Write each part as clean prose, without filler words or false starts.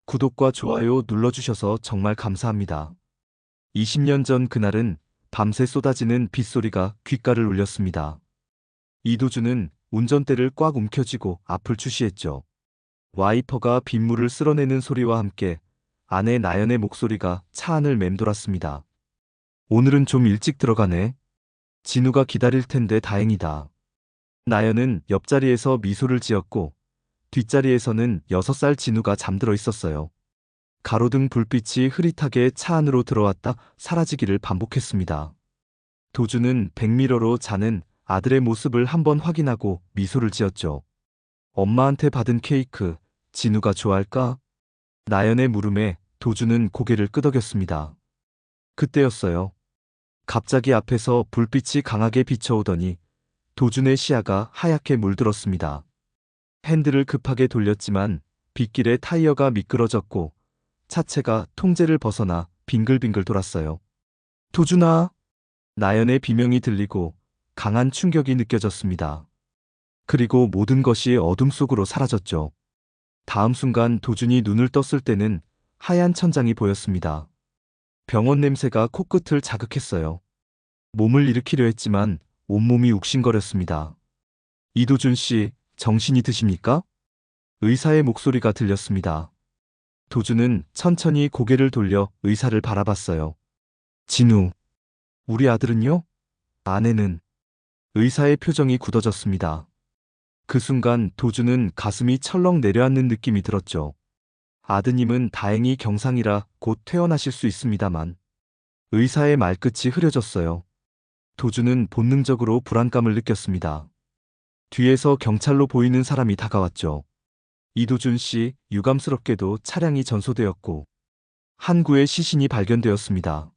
구독과 좋아요 눌러주셔서 정말 감사합니다. 20년 전 그날은 밤새 쏟아지는 빗소리가 귓가를 울렸습니다. 이도준은 운전대를 꽉 움켜쥐고 앞을 주시했죠. 와이퍼가 빗물을 쓸어내는 소리와 함께 아내 나연의 목소리가 차 안을 맴돌았습니다. 오늘은 좀 일찍 들어가네. 진우가 기다릴 텐데 다행이다. 나연은 옆자리에서 미소를 지었고 뒷자리에서는 6살 진우가 잠들어 있었어요. 가로등 불빛이 흐릿하게 차 안으로 들어왔다 사라지기를 반복했습니다. 도준은 백미러로 자는 아들의 모습을 한번 확인하고 미소를 지었죠. 엄마한테 받은 케이크, 진우가 좋아할까? 나연의 물음에 도준은 고개를 끄덕였습니다. 그때였어요. 갑자기 앞에서 불빛이 강하게 비춰오더니 도준의 시야가 하얗게 물들었습니다. 핸들을 급하게 돌렸지만 빗길에 타이어가 미끄러졌고 차체가 통제를 벗어나 빙글빙글 돌았어요. 도준아! 나연의 비명이 들리고 강한 충격이 느껴졌습니다. 그리고 모든 것이 어둠 속으로 사라졌죠. 다음 순간 도준이 눈을 떴을 때는 하얀 천장이 보였습니다. 병원 냄새가 코끝을 자극했어요. 몸을 일으키려 했지만 온몸이 욱신거렸습니다. 이도준 씨, 정신이 드십니까? 의사의 목소리가 들렸습니다. 도준은 천천히 고개를 돌려 의사를 바라봤어요. 진우, 우리 아들은요? 아내는? 의사의 표정이 굳어졌습니다. 그 순간 도준은 가슴이 철렁 내려앉는 느낌이 들었죠. 아드님은 다행히 경상이라 곧 퇴원하실 수 있습니다만. 의사의 말끝이 흐려졌어요. 도준은 본능적으로 불안감을 느꼈습니다. 뒤에서 경찰로 보이는 사람이 다가왔죠. 이도준 씨, 유감스럽게도 차량이 전소되었고 한 구의 시신이 발견되었습니다.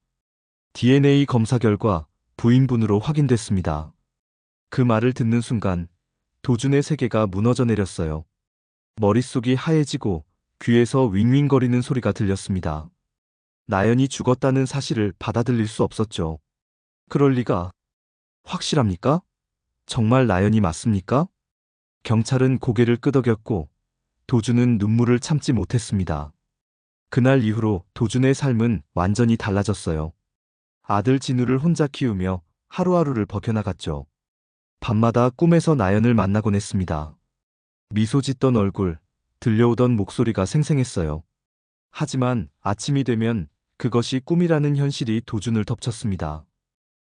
DNA 검사 결과 부인분으로 확인됐습니다. 그 말을 듣는 순간 도준의 세계가 무너져 내렸어요. 머릿속이 하얘지고 귀에서 윙윙거리는 소리가 들렸습니다. 나연이 죽었다는 사실을 받아들일 수 없었죠. 그럴 리가. 확실합니까? 정말 나연이 맞습니까? 경찰은 고개를 끄덕였고 도준은 눈물을 참지 못했습니다. 그날 이후로 도준의 삶은 완전히 달라졌어요. 아들 진우를 혼자 키우며 하루하루를 버텨나갔죠. 밤마다 꿈에서 나연을 만나곤 했습니다. 미소 짓던 얼굴, 들려오던 목소리가 생생했어요. 하지만 아침이 되면 그것이 꿈이라는 현실이 도준을 덮쳤습니다.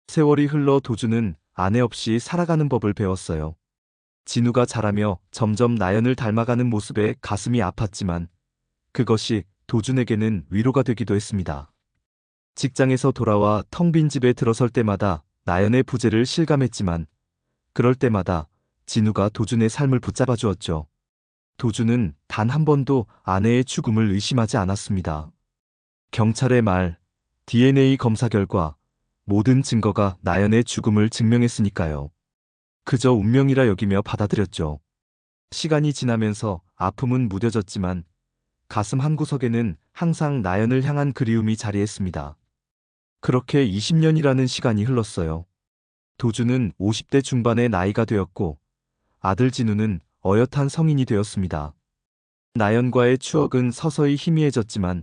세월이 흘러 도준은 아내 없이 살아가는 법을 배웠어요. 진우가 자라며 점점 나연을 닮아가는 모습에 가슴이 아팠지만 그것이 도준에게는 위로가 되기도 했습니다. 직장에서 돌아와 텅 빈 집에 들어설 때마다 나연의 부재를 실감했지만 그럴 때마다 진우가 도준의 삶을 붙잡아 주었죠. 도준은 단 한 번도 아내의 죽음을 의심하지 않았습니다. 경찰의 말, DNA 검사 결과 모든 증거가 나연의 죽음을 증명했으니까요. 그저 운명이라 여기며 받아들였죠. 시간이 지나면서 아픔은 무뎌졌지만 가슴 한구석에는 항상 나연을 향한 그리움이 자리했습니다. 그렇게 20년이라는 시간이 흘렀어요. 도준은 50대 중반의 나이가 되었고 아들 진우는 어엿한 성인이 되었습니다. 나연과의 추억은 서서히 희미해졌지만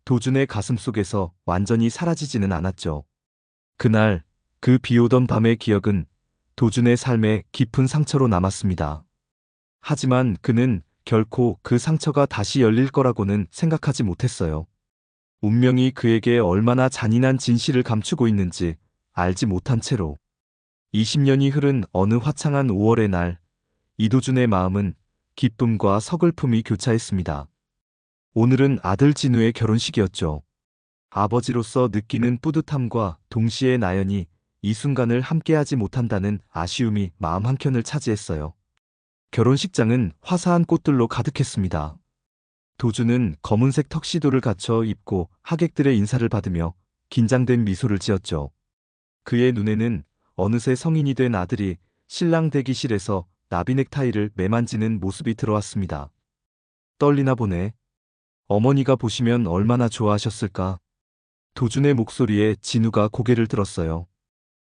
도준의 가슴 속에서 완전히 사라지지는 않았죠. 그날 그 비오던 밤의 기억은 도준의 삶에 깊은 상처로 남았습니다. 하지만 그는 결코 그 상처가 다시 열릴 거라고는 생각하지 못했어요. 운명이 그에게 얼마나 잔인한 진실을 감추고 있는지 알지 못한 채로 20년이 흐른 어느 화창한 5월의 날, 이도준의 마음은 기쁨과 서글픔이 교차했습니다. 오늘은 아들 진우의 결혼식이었죠. 아버지로서 느끼는 뿌듯함과 동시에 나연이 이 순간을 함께하지 못한다는 아쉬움이 마음 한켠을 차지했어요. 결혼식장은 화사한 꽃들로 가득했습니다. 도준은 검은색 턱시도를 갖춰 입고 하객들의 인사를 받으며 긴장된 미소를 지었죠. 그의 눈에는 어느새 성인이 된 아들이 신랑 대기실에서 나비 넥타이를 매만지는 모습이 들어왔습니다. 떨리나 보네. 어머니가 보시면 얼마나 좋아하셨을까. 도준의 목소리에 진우가 고개를 들었어요.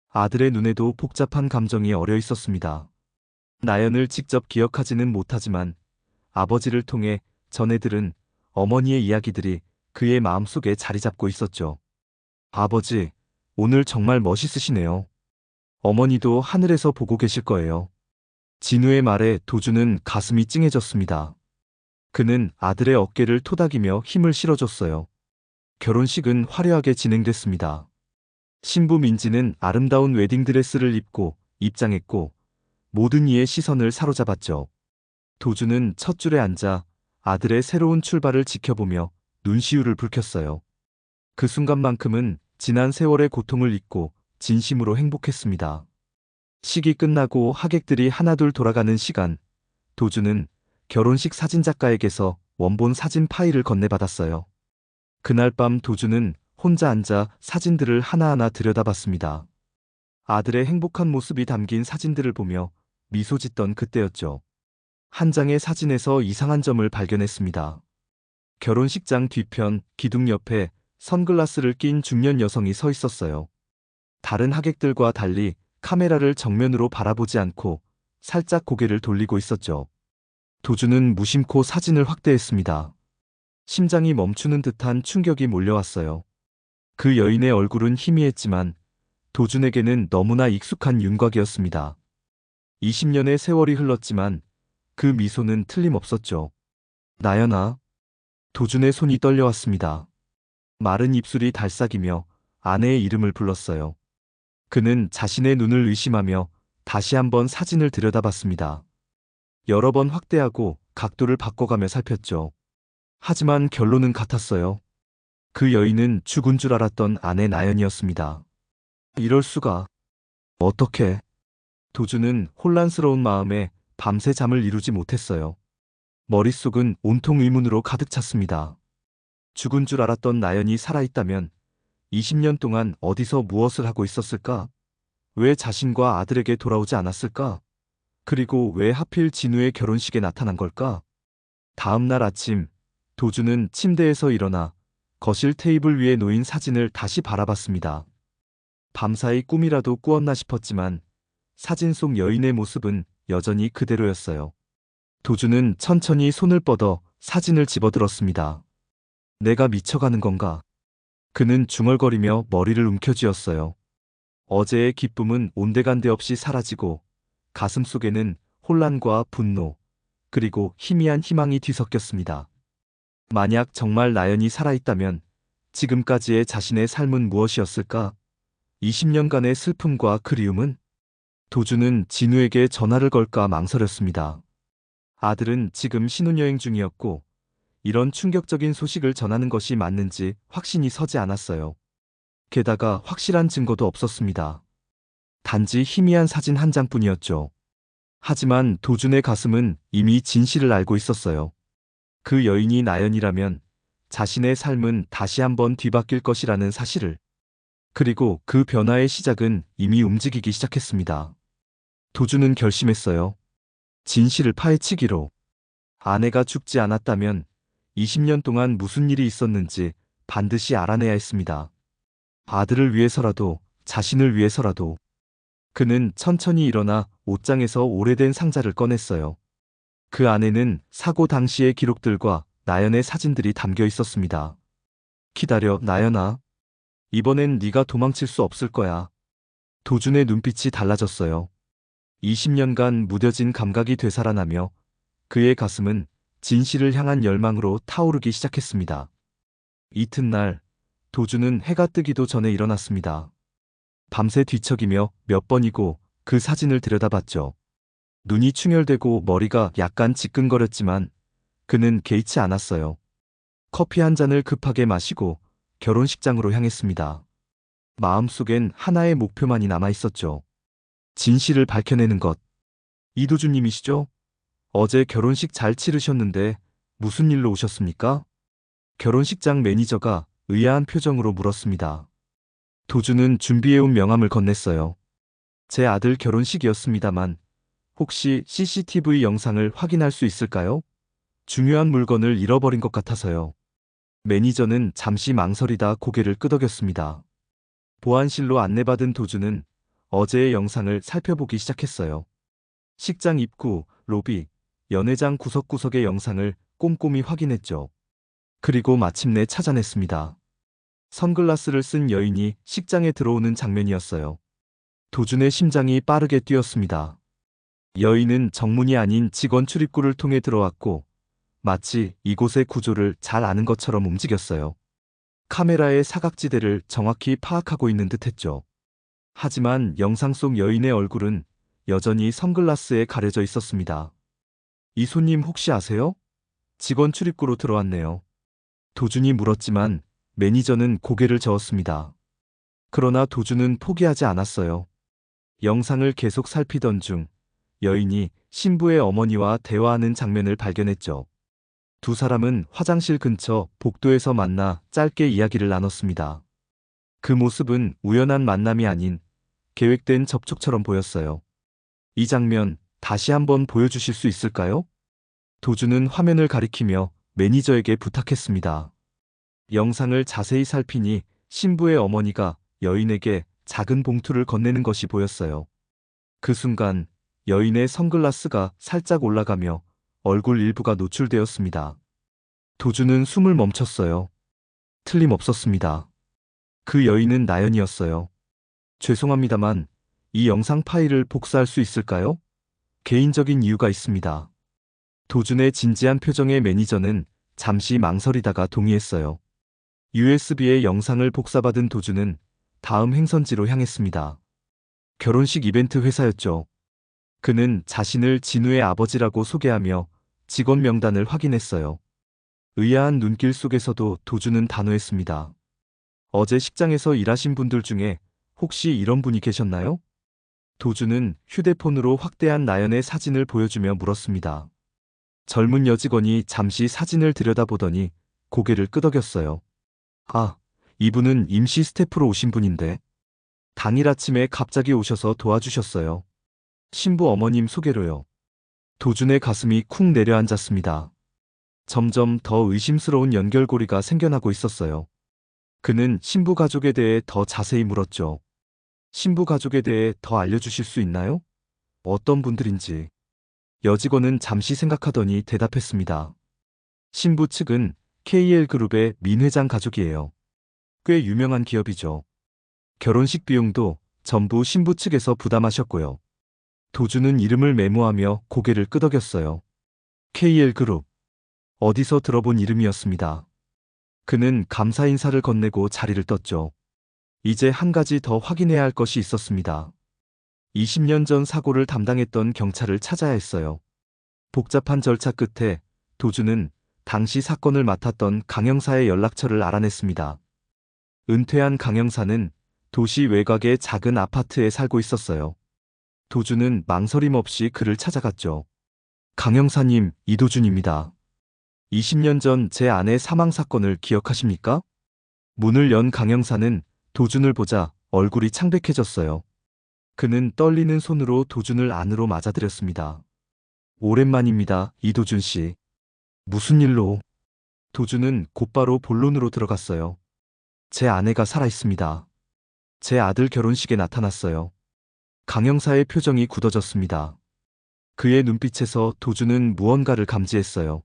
아들의 눈에도 복잡한 감정이 어려 있었습니다. 나연을 직접 기억하지는 못하지만 아버지를 통해 전해들은 어머니의 이야기들이 그의 마음속에 자리 잡고 있었죠. 아버지, 오늘 정말 멋있으시네요. 어머니도 하늘에서 보고 계실 거예요. 진우의 말에 도주는 가슴이 찡해졌습니다. 그는 아들의 어깨를 토닥이며 힘을 실어줬어요. 결혼식은 화려하게 진행됐습니다. 신부 민지는 아름다운 웨딩드레스를 입고 입장했고 모든 이의 시선을 사로잡았죠. 도주는 첫 줄에 앉아 아들의 새로운 출발을 지켜보며 눈시울을 붉혔어요. 그 순간만큼은 지난 세월의 고통을 잊고 진심으로 행복했습니다. 식이 끝나고 하객들이 하나둘 돌아가는 시간, 도주는 결혼식 사진작가에게서 원본 사진 파일을 건네받았어요. 그날 밤 도주는 혼자 앉아 사진들을 하나하나 들여다봤습니다. 아들의 행복한 모습이 담긴 사진들을 보며 미소 짓던 그때였죠. 한 장의 사진에서 이상한 점을 발견했습니다. 결혼식장 뒤편 기둥 옆에 선글라스를 낀 중년 여성이 서 있었어요. 다른 하객들과 달리 카메라를 정면으로 바라보지 않고 살짝 고개를 돌리고 있었죠. 도주는 무심코 사진을 확대했습니다. 심장이 멈추는 듯한 충격이 몰려왔어요. 그 여인의 얼굴은 희미했지만 도준에게는 너무나 익숙한 윤곽이었습니다. 20년의 세월이 흘렀지만 그 미소는 틀림없었죠. 나연아. 도준의 손이 떨려왔습니다. 마른 입술이 달싹이며 아내의 이름을 불렀어요. 그는 자신의 눈을 의심하며 다시 한번 사진을 들여다봤습니다. 여러 번 확대하고 각도를 바꿔가며 살폈죠. 하지만 결론은 같았어요. 그 여인은 죽은 줄 알았던 아내 나연이었습니다. 이럴 수가. 어떻게? 도주는 혼란스러운 마음에 밤새 잠을 이루지 못했어요. 머릿속은 온통 의문으로 가득 찼습니다. 죽은 줄 알았던 나연이 살아있다면 20년 동안 어디서 무엇을 하고 있었을까? 왜 자신과 아들에게 돌아오지 않았을까? 그리고 왜 하필 진우의 결혼식에 나타난 걸까? 다음 날 아침, 도주는 침대에서 일어나 거실 테이블 위에 놓인 사진을 다시 바라봤습니다. 밤사이 꿈이라도 꾸었나 싶었지만 사진 속 여인의 모습은 여전히 그대로였어요. 도주는 천천히 손을 뻗어 사진을 집어들었습니다. 내가 미쳐가는 건가? 그는 중얼거리며 머리를 움켜쥐었어요. 어제의 기쁨은 온데간데 없이 사라지고 가슴 속에는 혼란과 분노, 그리고 희미한 희망이 뒤섞였습니다. 만약 정말 나연이 살아있다면 지금까지의 자신의 삶은 무엇이었을까? 20년간의 슬픔과 그리움은? 도주는 진우에게 전화를 걸까 망설였습니다. 아들은 지금 신혼여행 중이었고 이런 충격적인 소식을 전하는 것이 맞는지 확신이 서지 않았어요. 게다가 확실한 증거도 없었습니다. 단지 희미한 사진 한 장뿐이었죠. 하지만 도준의 가슴은 이미 진실을 알고 있었어요. 그 여인이 나연이라면 자신의 삶은 다시 한번 뒤바뀔 것이라는 사실을. 그리고 그 변화의 시작은 이미 움직이기 시작했습니다. 도준은 결심했어요. 진실을 파헤치기로. 아내가 죽지 않았다면 20년 동안 무슨 일이 있었는지 반드시 알아내야 했습니다. 아들을 위해서라도, 자신을 위해서라도. 그는 천천히 일어나 옷장에서 오래된 상자를 꺼냈어요. 그 안에는 사고 당시의 기록들과 나연의 사진들이 담겨 있었습니다. 기다려, 나연아. 이번엔 네가 도망칠 수 없을 거야. 도준의 눈빛이 달라졌어요. 20년간 무뎌진 감각이 되살아나며 그의 가슴은 진실을 향한 열망으로 타오르기 시작했습니다. 이튿날, 도준은 해가 뜨기도 전에 일어났습니다. 밤새 뒤척이며 몇 번이고 그 사진을 들여다봤죠. 눈이 충혈되고 머리가 약간 지끈거렸지만 그는 개의치 않았어요. 커피 한 잔을 급하게 마시고 결혼식장으로 향했습니다. 마음속엔 하나의 목표만이 남아있었죠. 진실을 밝혀내는 것. 이도준님이시죠? 어제 결혼식 잘 치르셨는데 무슨 일로 오셨습니까? 결혼식장 매니저가 의아한 표정으로 물었습니다. 도준은 준비해온 명함을 건넸어요. 제 아들 결혼식이었습니다만 혹시 CCTV 영상을 확인할 수 있을까요? 중요한 물건을 잃어버린 것 같아서요. 매니저는 잠시 망설이다 고개를 끄덕였습니다. 보안실로 안내받은 도준은 어제의 영상을 살펴보기 시작했어요. 식장 입구, 로비, 연회장 구석구석의 영상을 꼼꼼히 확인했죠. 그리고 마침내 찾아냈습니다. 선글라스를 쓴 여인이 식장에 들어오는 장면이었어요. 도준의 심장이 빠르게 뛰었습니다. 여인은 정문이 아닌 직원 출입구를 통해 들어왔고 마치 이곳의 구조를 잘 아는 것처럼 움직였어요. 카메라의 사각지대를 정확히 파악하고 있는 듯했죠. 하지만 영상 속 여인의 얼굴은 여전히 선글라스에 가려져 있었습니다. 이 손님 혹시 아세요? 직원 출입구로 들어왔네요. 도준이 물었지만 매니저는 고개를 저었습니다. 그러나 도준은 포기하지 않았어요. 영상을 계속 살피던 중 여인이 신부의 어머니와 대화하는 장면을 발견했죠. 두 사람은 화장실 근처 복도에서 만나 짧게 이야기를 나눴습니다. 그 모습은 우연한 만남이 아닌 계획된 접촉처럼 보였어요. 이 장면 다시 한번 보여주실 수 있을까요? 도준은 화면을 가리키며 매니저에게 부탁했습니다. 영상을 자세히 살피니 신부의 어머니가 여인에게 작은 봉투를 건네는 것이 보였어요. 그 순간 여인의 선글라스가 살짝 올라가며 얼굴 일부가 노출되었습니다. 도준은 숨을 멈췄어요. 틀림없었습니다. 그 여인은 나연이었어요. 죄송합니다만 이 영상 파일을 복사할 수 있을까요? 개인적인 이유가 있습니다. 도준의 진지한 표정의 매니저는 잠시 망설이다가 동의했어요. USB의 영상을 복사받은 도준은 다음 행선지로 향했습니다. 결혼식 이벤트 회사였죠. 그는 자신을 진우의 아버지라고 소개하며 직원 명단을 확인했어요. 의아한 눈길 속에서도 도준은 단호했습니다. 어제 식장에서 일하신 분들 중에 혹시 이런 분이 계셨나요? 도준은 휴대폰으로 확대한 나연의 사진을 보여주며 물었습니다. 젊은 여직원이 잠시 사진을 들여다보더니 고개를 끄덕였어요. 아, 이분은 임시 스태프로 오신 분인데. 당일 아침에 갑자기 오셔서 도와주셨어요. 신부 어머님 소개로요. 도준의 가슴이 쿵 내려앉았습니다. 점점 더 의심스러운 연결고리가 생겨나고 있었어요. 그는 신부 가족에 대해 더 자세히 물었죠. 신부 가족에 대해 더 알려주실 수 있나요? 어떤 분들인지. 여직원은 잠시 생각하더니 대답했습니다. 신부 측은 KL그룹의 민 회장 가족이에요. 꽤 유명한 기업이죠. 결혼식 비용도 전부 신부 측에서 부담하셨고요. 도준은 이름을 메모하며 고개를 끄덕였어요. KL그룹. 어디서 들어본 이름이었습니다. 그는 감사 인사를 건네고 자리를 떴죠. 이제 한 가지 더 확인해야 할 것이 있었습니다. 20년 전 사고를 담당했던 경찰을 찾아야 했어요. 복잡한 절차 끝에 도준은 당시 사건을 맡았던 강형사의 연락처를 알아냈습니다. 은퇴한 강형사는 도시 외곽의 작은 아파트에 살고 있었어요. 도준은 망설임 없이 그를 찾아갔죠. 강형사님, 이도준입니다. 20년 전 제 아내 사망 사건을 기억하십니까? 문을 연 강형사는 도준을 보자 얼굴이 창백해졌어요. 그는 떨리는 손으로 도준을 안으로 맞아들였습니다. 오랜만입니다, 이도준 씨. 무슨 일로? 도준은 곧바로 본론으로 들어갔어요. 제 아내가 살아있습니다. 제 아들 결혼식에 나타났어요. 강형사의 표정이 굳어졌습니다. 그의 눈빛에서 도준은 무언가를 감지했어요.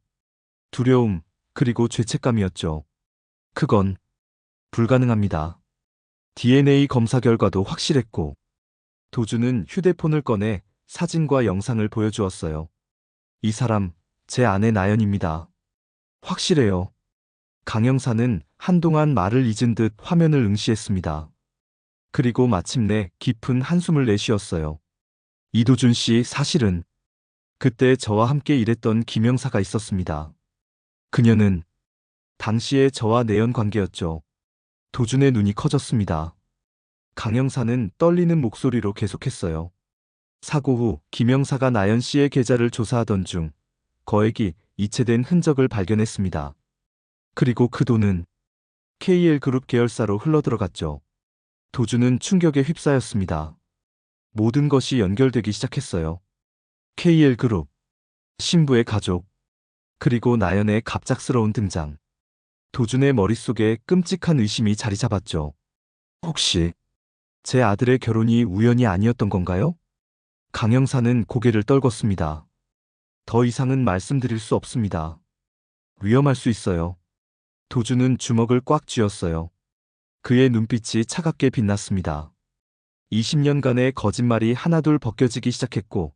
두려움, 그리고 죄책감이었죠. 그건 불가능합니다. DNA 검사 결과도 확실했고, 도준은 휴대폰을 꺼내 사진과 영상을 보여주었어요. 이 사람, 제 아내 나연입니다. 확실해요. 강형사는 한동안 말을 잊은 듯 화면을 응시했습니다. 그리고 마침내 깊은 한숨을 내쉬었어요. 이도준 씨, 사실은 그때 저와 함께 일했던 김영사가 있었습니다. 그녀는 당시에 저와 내연 관계였죠. 도준의 눈이 커졌습니다. 강형사는 떨리는 목소리로 계속했어요. 사고 후 김영사가 나연 씨의 계좌를 조사하던 중 거액이 이체된 흔적을 발견했습니다. 그리고 그 돈은 KL그룹 계열사로 흘러들어갔죠. 도준은 충격에 휩싸였습니다. 모든 것이 연결되기 시작했어요. KL그룹, 신부의 가족, 그리고 나연의 갑작스러운 등장. 도준의 머릿속에 끔찍한 의심이 자리 잡았죠. 혹시 제 아들의 결혼이 우연이 아니었던 건가요? 강형사는 고개를 떨궜습니다. 더 이상은 말씀드릴 수 없습니다. 위험할 수 있어요. 도주는 주먹을 꽉 쥐었어요. 그의 눈빛이 차갑게 빛났습니다. 20년간의 거짓말이 하나둘 벗겨지기 시작했고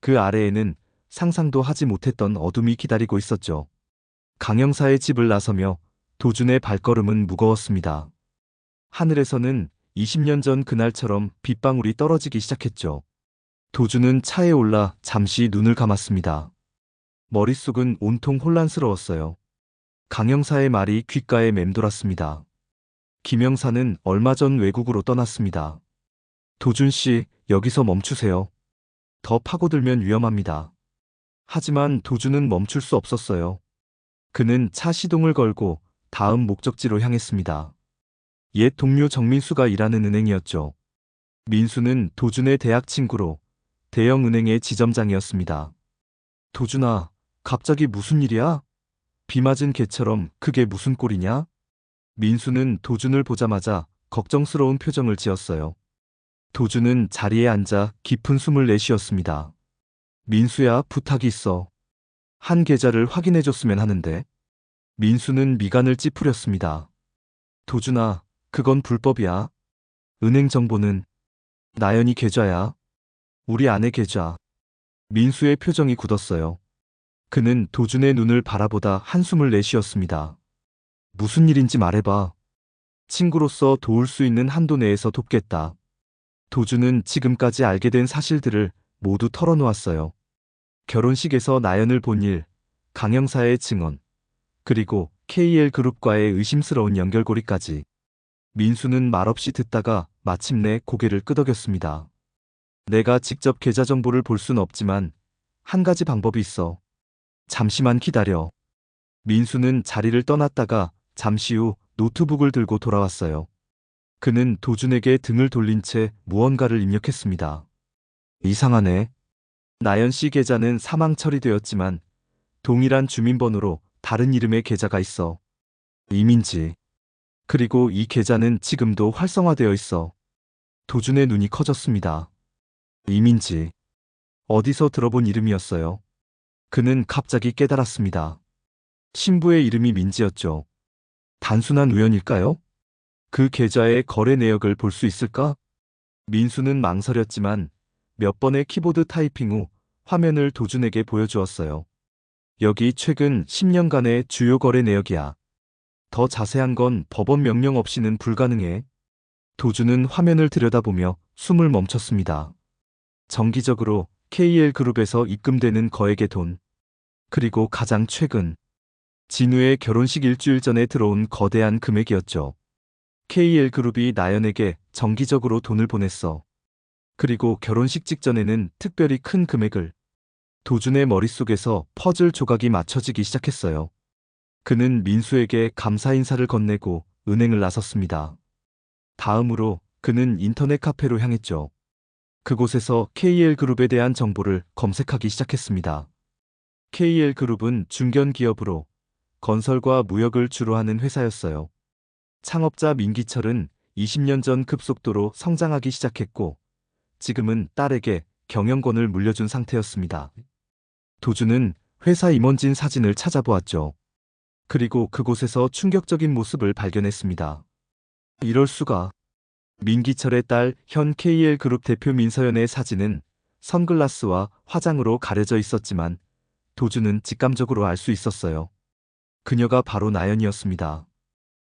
그 아래에는 상상도 하지 못했던 어둠이 기다리고 있었죠. 강 형사의 집을 나서며 도준의 발걸음은 무거웠습니다. 하늘에서는 20년 전 그날처럼 빗방울이 떨어지기 시작했죠. 도준은 차에 올라 잠시 눈을 감았습니다. 머릿속은 온통 혼란스러웠어요. 강 형사의 말이 귓가에 맴돌았습니다. 김 형사는 얼마 전 외국으로 떠났습니다. 도준 씨, 여기서 멈추세요. 더 파고들면 위험합니다. 하지만 도준은 멈출 수 없었어요. 그는 차 시동을 걸고 다음 목적지로 향했습니다. 옛 동료 정민수가 일하는 은행이었죠. 민수는 도준의 대학 친구로 대형 은행의 지점장이었습니다. 도준아, 갑자기 무슨 일이야? 비 맞은 개처럼 그게 무슨 꼴이냐? 민수는 도준을 보자마자 걱정스러운 표정을 지었어요. 도준은 자리에 앉아 깊은 숨을 내쉬었습니다. 민수야, 부탁이 있어. 한 계좌를 확인해줬으면 하는데. 민수는 미간을 찌푸렸습니다. 도준아, 그건 불법이야. 은행 정보는 나연이 계좌야. 우리 아내 계좌. 민수의 표정이 굳었어요. 그는 도준의 눈을 바라보다 한숨을 내쉬었습니다. 무슨 일인지 말해봐. 친구로서 도울 수 있는 한도 내에서 돕겠다. 도준은 지금까지 알게 된 사실들을 모두 털어놓았어요. 결혼식에서 나연을 본 일, 강 형사의 증언, 그리고 KL그룹과의 의심스러운 연결고리까지. 민수는 말없이 듣다가 마침내 고개를 끄덕였습니다. 내가 직접 계좌 정보를 볼 순 없지만 한 가지 방법이 있어. 잠시만 기다려. 민수는 자리를 떠났다가 잠시 후 노트북을 들고 돌아왔어요. 그는 도준에게 등을 돌린 채 무언가를 입력했습니다. 이상하네. 나연 씨 계좌는 사망 처리되었지만 동일한 주민번호로 다른 이름의 계좌가 있어. 이민지. 그리고 이 계좌는 지금도 활성화되어 있어. 도준의 눈이 커졌습니다. 이민지. 어디서 들어본 이름이었어요? 그는 갑자기 깨달았습니다. 신부의 이름이 민지였죠. 단순한 우연일까요? 그 계좌의 거래 내역을 볼 수 있을까? 민수는 망설였지만 몇 번의 키보드 타이핑 후 화면을 도준에게 보여주었어요. 여기 최근 10년간의 주요 거래 내역이야. 더 자세한 건 법원 명령 없이는 불가능해. 도준은 화면을 들여다보며 숨을 멈췄습니다. 정기적으로 KL그룹에서 입금되는 거액의 돈, 그리고 가장 최근 진우의 결혼식 일주일 전에 들어온 거대한 금액이었죠. KL그룹이 나연에게 정기적으로 돈을 보냈어. 그리고 결혼식 직전에는 특별히 큰 금액을. 도준의 머릿속에서 퍼즐 조각이 맞춰지기 시작했어요. 그는 민수에게 감사 인사를 건네고 은행을 나섰습니다. 다음으로 그는 인터넷 카페로 향했죠. 그곳에서 KL그룹에 대한 정보를 검색하기 시작했습니다. KL그룹은 중견 기업으로 건설과 무역을 주로 하는 회사였어요. 창업자 민기철은 20년 전 급속도로 성장하기 시작했고 지금은 딸에게 경영권을 물려준 상태였습니다. 도준은 회사 임원진 사진을 찾아보았죠. 그리고 그곳에서 충격적인 모습을 발견했습니다. 이럴 수가. 민기철의 딸 현 KL그룹 대표 민서연의 사진은 선글라스와 화장으로 가려져 있었지만 도준은 직감적으로 알 수 있었어요. 그녀가 바로 나연이었습니다.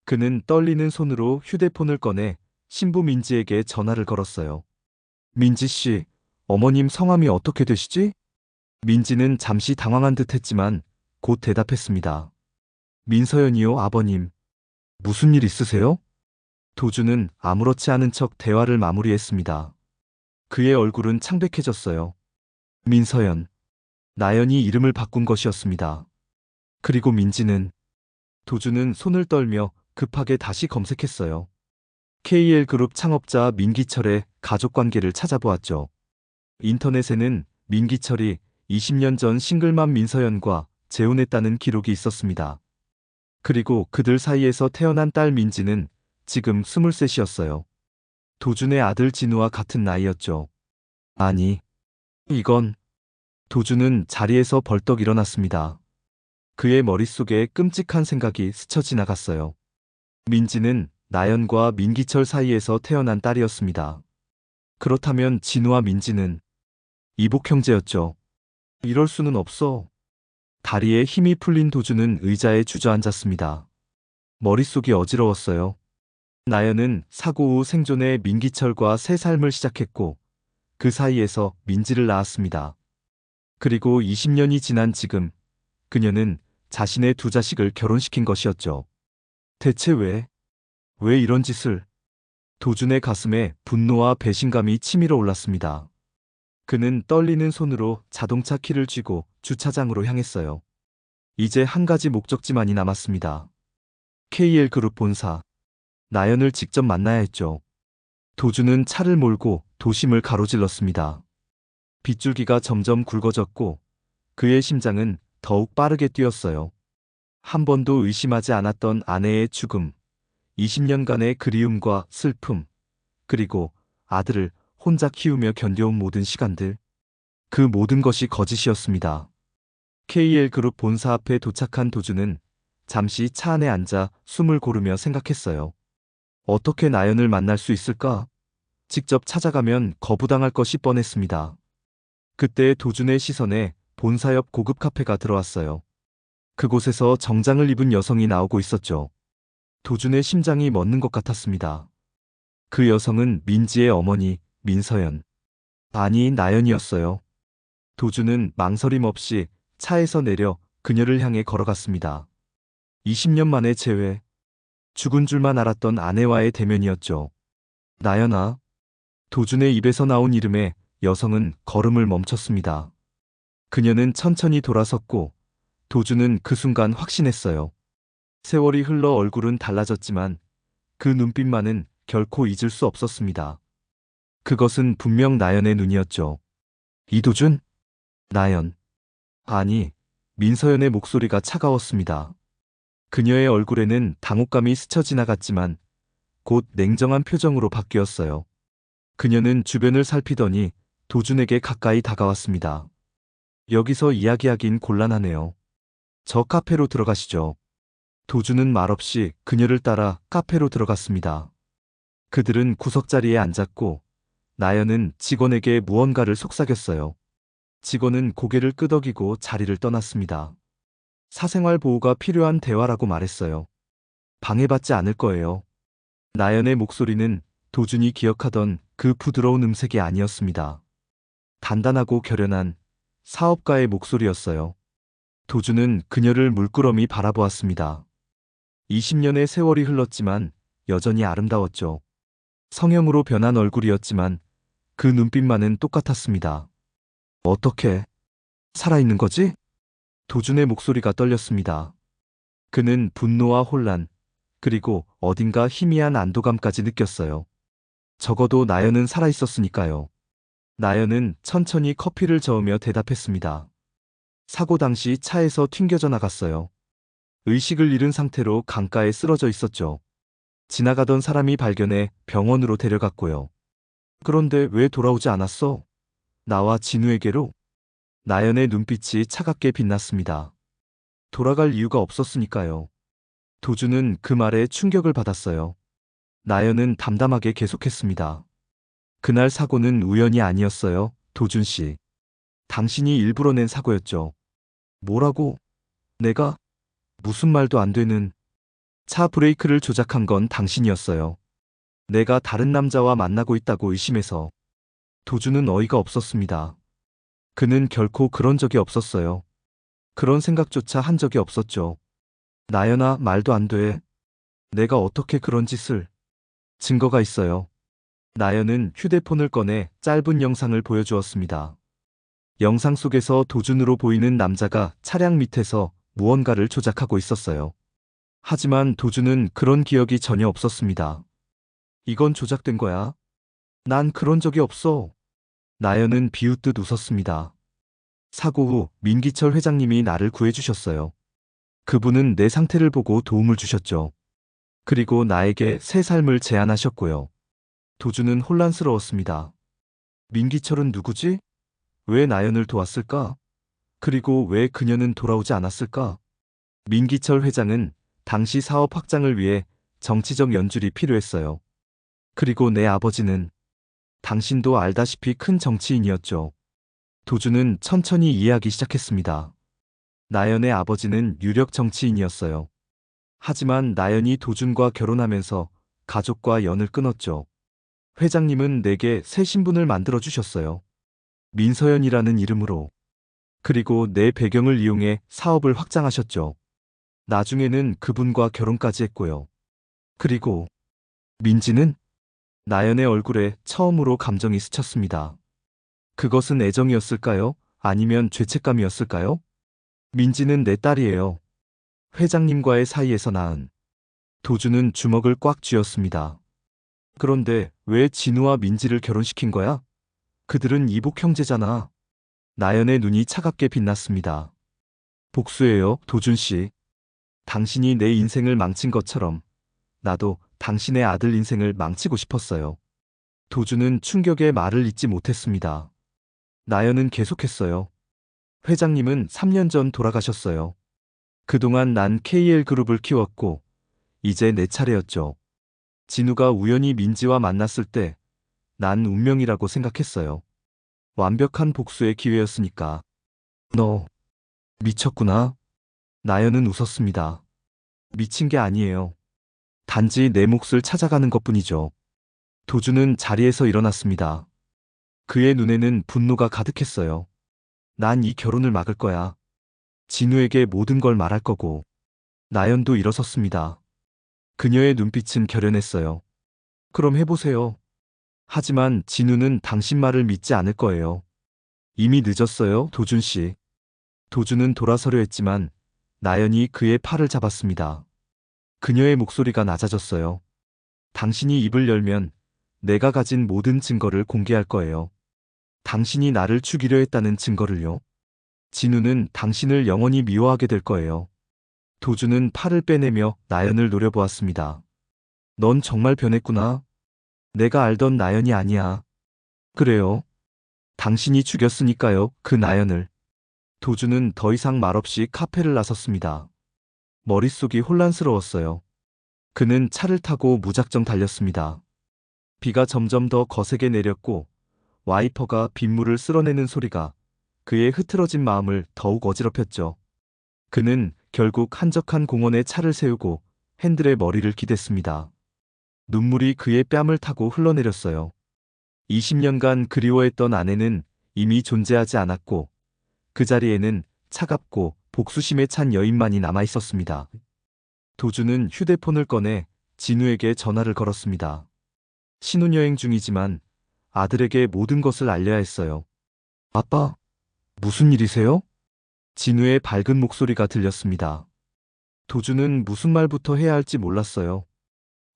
그는 떨리는 손으로 휴대폰을 꺼내 신부 민지에게 전화를 걸었어요. 민지 씨, 어머님 성함이 어떻게 되시지? 민지는 잠시 당황한 듯 했지만 곧 대답했습니다. 민서연이요, 아버님. 무슨 일 있으세요? 도준은 아무렇지 않은 척 대화를 마무리했습니다. 그의 얼굴은 창백해졌어요. 민서연. 나연이 이름을 바꾼 것이었습니다. 그리고 민지는. 도준은 손을 떨며 급하게 다시 검색했어요. KL그룹 창업자 민기철의 가족관계를 찾아보았죠. 인터넷에는 민기철이 20년 전 싱글맘 민서연과 재혼했다는 기록이 있었습니다. 그리고 그들 사이에서 태어난 딸 민지는 지금 23이었어요. 도준의 아들 진우와 같은 나이였죠. 아니, 이건. 도준은 자리에서 벌떡 일어났습니다. 그의 머릿속에 끔찍한 생각이 스쳐 지나갔어요. 민지는 나연과 민기철 사이에서 태어난 딸이었습니다. 그렇다면 진우와 민지는 이복 형제였죠. 이럴 수는 없어. 다리에 힘이 풀린 도준은 의자에 주저앉았습니다. 머릿속이 어지러웠어요. 나연은 사고 후 생존해 민기철과 새 삶을 시작했고 그 사이에서 민지를 낳았습니다. 그리고 20년이 지난 지금 그녀는 자신의 두 자식을 결혼시킨 것이었죠. 대체 왜 이런 짓을? 도준의 가슴에 분노와 배신감이 치밀어 올랐습니다. 그는 떨리는 손으로 자동차 키를 쥐고 주차장으로 향했어요. 이제 한 가지 목적지만이 남았습니다. KL그룹 본사. 나연을 직접 만나야 했죠. 도준은 차를 몰고 도심을 가로질렀습니다. 빗줄기가 점점 굵어졌고 그의 심장은 더욱 빠르게 뛰었어요. 한 번도 의심하지 않았던 아내의 죽음, 20년간의 그리움과 슬픔, 그리고 아들을 혼자 키우며 견뎌온 모든 시간들. 그 모든 것이 거짓이었습니다. KL그룹 본사 앞에 도착한 도준은 잠시 차 안에 앉아 숨을 고르며 생각했어요. 어떻게 나연을 만날 수 있을까? 직접 찾아가면 거부당할 것이 뻔했습니다. 그때 도준의 시선에 본사 옆 고급 카페가 들어왔어요. 그곳에서 정장을 입은 여성이 나오고 있었죠. 도준의 심장이 멎는 것 같았습니다. 그 여성은 민지의 어머니 민서연. 아니 나연이었어요. 도준은 망설임 없이 차에서 내려 그녀를 향해 걸어갔습니다. 20년 만에 재회. 죽은 줄만 알았던 아내와의 대면이었죠. 나연아. 도준의 입에서 나온 이름에 여성은 걸음을 멈췄습니다. 그녀는 천천히 돌아섰고 도준은 그 순간 확신했어요. 세월이 흘러 얼굴은 달라졌지만 그 눈빛만은 결코 잊을 수 없었습니다. 그것은 분명 나연의 눈이었죠. 이도준? 나연. 아니, 민서연의 목소리가 차가웠습니다. 그녀의 얼굴에는 당혹감이 스쳐 지나갔지만 곧 냉정한 표정으로 바뀌었어요. 그녀는 주변을 살피더니 도준에게 가까이 다가왔습니다. 여기서 이야기하긴 곤란하네요. 저 카페로 들어가시죠. 도준은 말없이 그녀를 따라 카페로 들어갔습니다. 그들은 구석자리에 앉았고 나연은 직원에게 무언가를 속삭였어요. 직원은 고개를 끄덕이고 자리를 떠났습니다. 사생활 보호가 필요한 대화라고 말했어요. 방해받지 않을 거예요. 나연의 목소리는 도준이 기억하던 그 부드러운 음색이 아니었습니다. 단단하고 결연한 사업가의 목소리였어요. 도준은 그녀를 물끄러미 바라보았습니다. 20년의 세월이 흘렀지만 여전히 아름다웠죠. 성형으로 변한 얼굴이었지만 그 눈빛만은 똑같았습니다. 어떻게 살아있는 거지? 도준의 목소리가 떨렸습니다. 그는 분노와 혼란, 그리고 어딘가 희미한 안도감까지 느꼈어요. 적어도 나연은 살아있었으니까요. 나연은 천천히 커피를 저으며 대답했습니다. 사고 당시 차에서 튕겨져 나갔어요. 의식을 잃은 상태로 강가에 쓰러져 있었죠. 지나가던 사람이 발견해 병원으로 데려갔고요. 그런데 왜 돌아오지 않았어? 나와 진우에게로? 나연의 눈빛이 차갑게 빛났습니다. 돌아갈 이유가 없었으니까요. 도준은 그 말에 충격을 받았어요. 나연은 담담하게 계속했습니다. 그날 사고는 우연이 아니었어요, 도준 씨. 당신이 일부러 낸 사고였죠. 뭐라고? 내가? 무슨 말도 안 되는. 차 브레이크를 조작한 건 당신이었어요. 내가 다른 남자와 만나고 있다고 의심해서. 도준은 어이가 없었습니다. 그는 결코 그런 적이 없었어요. 그런 생각조차 한 적이 없었죠. 나연아, 말도 안 돼. 내가 어떻게 그런 짓을. 증거가 있어요. 나연은 휴대폰을 꺼내 짧은 영상을 보여주었습니다. 영상 속에서 도준으로 보이는 남자가 차량 밑에서 무언가를 조작하고 있었어요. 하지만 도준은 그런 기억이 전혀 없었습니다. 이건 조작된 거야. 난 그런 적이 없어. 나연은 비웃듯 웃었습니다. 사고 후 민기철 회장님이 나를 구해주셨어요. 그분은 내 상태를 보고 도움을 주셨죠. 그리고 나에게 새 삶을 제안하셨고요. 도준은 혼란스러웠습니다. 민기철은 누구지? 왜 나연을 도왔을까? 그리고 왜 그녀는 돌아오지 않았을까? 민기철 회장은 당시 사업 확장을 위해 정치적 연줄이 필요했어요. 그리고 내 아버지는 당신도 알다시피 큰 정치인이었죠. 도주는 천천히 이해하기 시작했습니다. 나연의 아버지는 유력 정치인이었어요. 하지만 나연이 도준과 결혼하면서 가족과 연을 끊었죠. 회장님은 내게 새 신분을 만들어 주셨어요. 민서연이라는 이름으로. 그리고 내 배경을 이용해 사업을 확장하셨죠. 나중에는 그분과 결혼까지 했고요. 그리고 민지는? 나연의 얼굴에 처음으로 감정이 스쳤습니다. 그것은 애정이었을까요? 아니면 죄책감이었을까요? 민지는 내 딸이에요. 회장님과의 사이에서 낳은. 도주는 주먹을 꽉 쥐었습니다. 그런데 왜 진우와 민지를 결혼시킨 거야? 그들은 이복 형제잖아. 나연의 눈이 차갑게 빛났습니다. 복수예요, 도준 씨. 당신이 내 인생을 망친 것처럼 나도 당신의 아들 인생을 망치고 싶었어요. 도준은 충격에 말을 잇지 못했습니다. 나연은 계속했어요. 회장님은 3년 전 돌아가셨어요. 그동안 난 KL그룹을 키웠고 이제 내 차례였죠. 진우가 우연히 민지와 만났을 때 난 운명이라고 생각했어요. 완벽한 복수의 기회였으니까. 너 미쳤구나. 나연은 웃었습니다. 미친 게 아니에요. 단지 내 몫을 찾아가는 것뿐이죠. 도주는 자리에서 일어났습니다. 그의 눈에는 분노가 가득했어요. 난 이 결혼을 막을 거야. 진우에게 모든 걸 말할 거고. 나연도 일어섰습니다. 그녀의 눈빛은 결연했어요. 그럼 해보세요. 하지만 진우는 당신 말을 믿지 않을 거예요. 이미 늦었어요, 도준 씨. 도준은 돌아서려 했지만 나연이 그의 팔을 잡았습니다. 그녀의 목소리가 낮아졌어요. 당신이 입을 열면 내가 가진 모든 증거를 공개할 거예요. 당신이 나를 죽이려 했다는 증거를요. 진우는 당신을 영원히 미워하게 될 거예요. 도준은 팔을 빼내며 나연을 노려보았습니다. 넌 정말 변했구나. 내가 알던 나연이 아니야. 그래요. 당신이 죽였으니까요, 그 나연을. 도준은 더 이상 말없이 카페를 나섰습니다. 머릿속이 혼란스러웠어요. 그는 차를 타고 무작정 달렸습니다. 비가 점점 더 거세게 내렸고 와이퍼가 빗물을 쓸어내는 소리가 그의 흐트러진 마음을 더욱 어지럽혔죠. 그는 결국 한적한 공원에 차를 세우고 핸들에 머리를 기댔습니다. 눈물이 그의 뺨을 타고 흘러내렸어요. 20년간 그리워했던 아내는 이미 존재하지 않았고 그 자리에는 차갑고 복수심에 찬 여인만이 남아 있었습니다. 도주는 휴대폰을 꺼내 진우에게 전화를 걸었습니다. 신혼여행 중이지만 아들에게 모든 것을 알려야 했어요. 아빠, 무슨 일이세요? 진우의 밝은 목소리가 들렸습니다. 도주는 무슨 말부터 해야 할지 몰랐어요.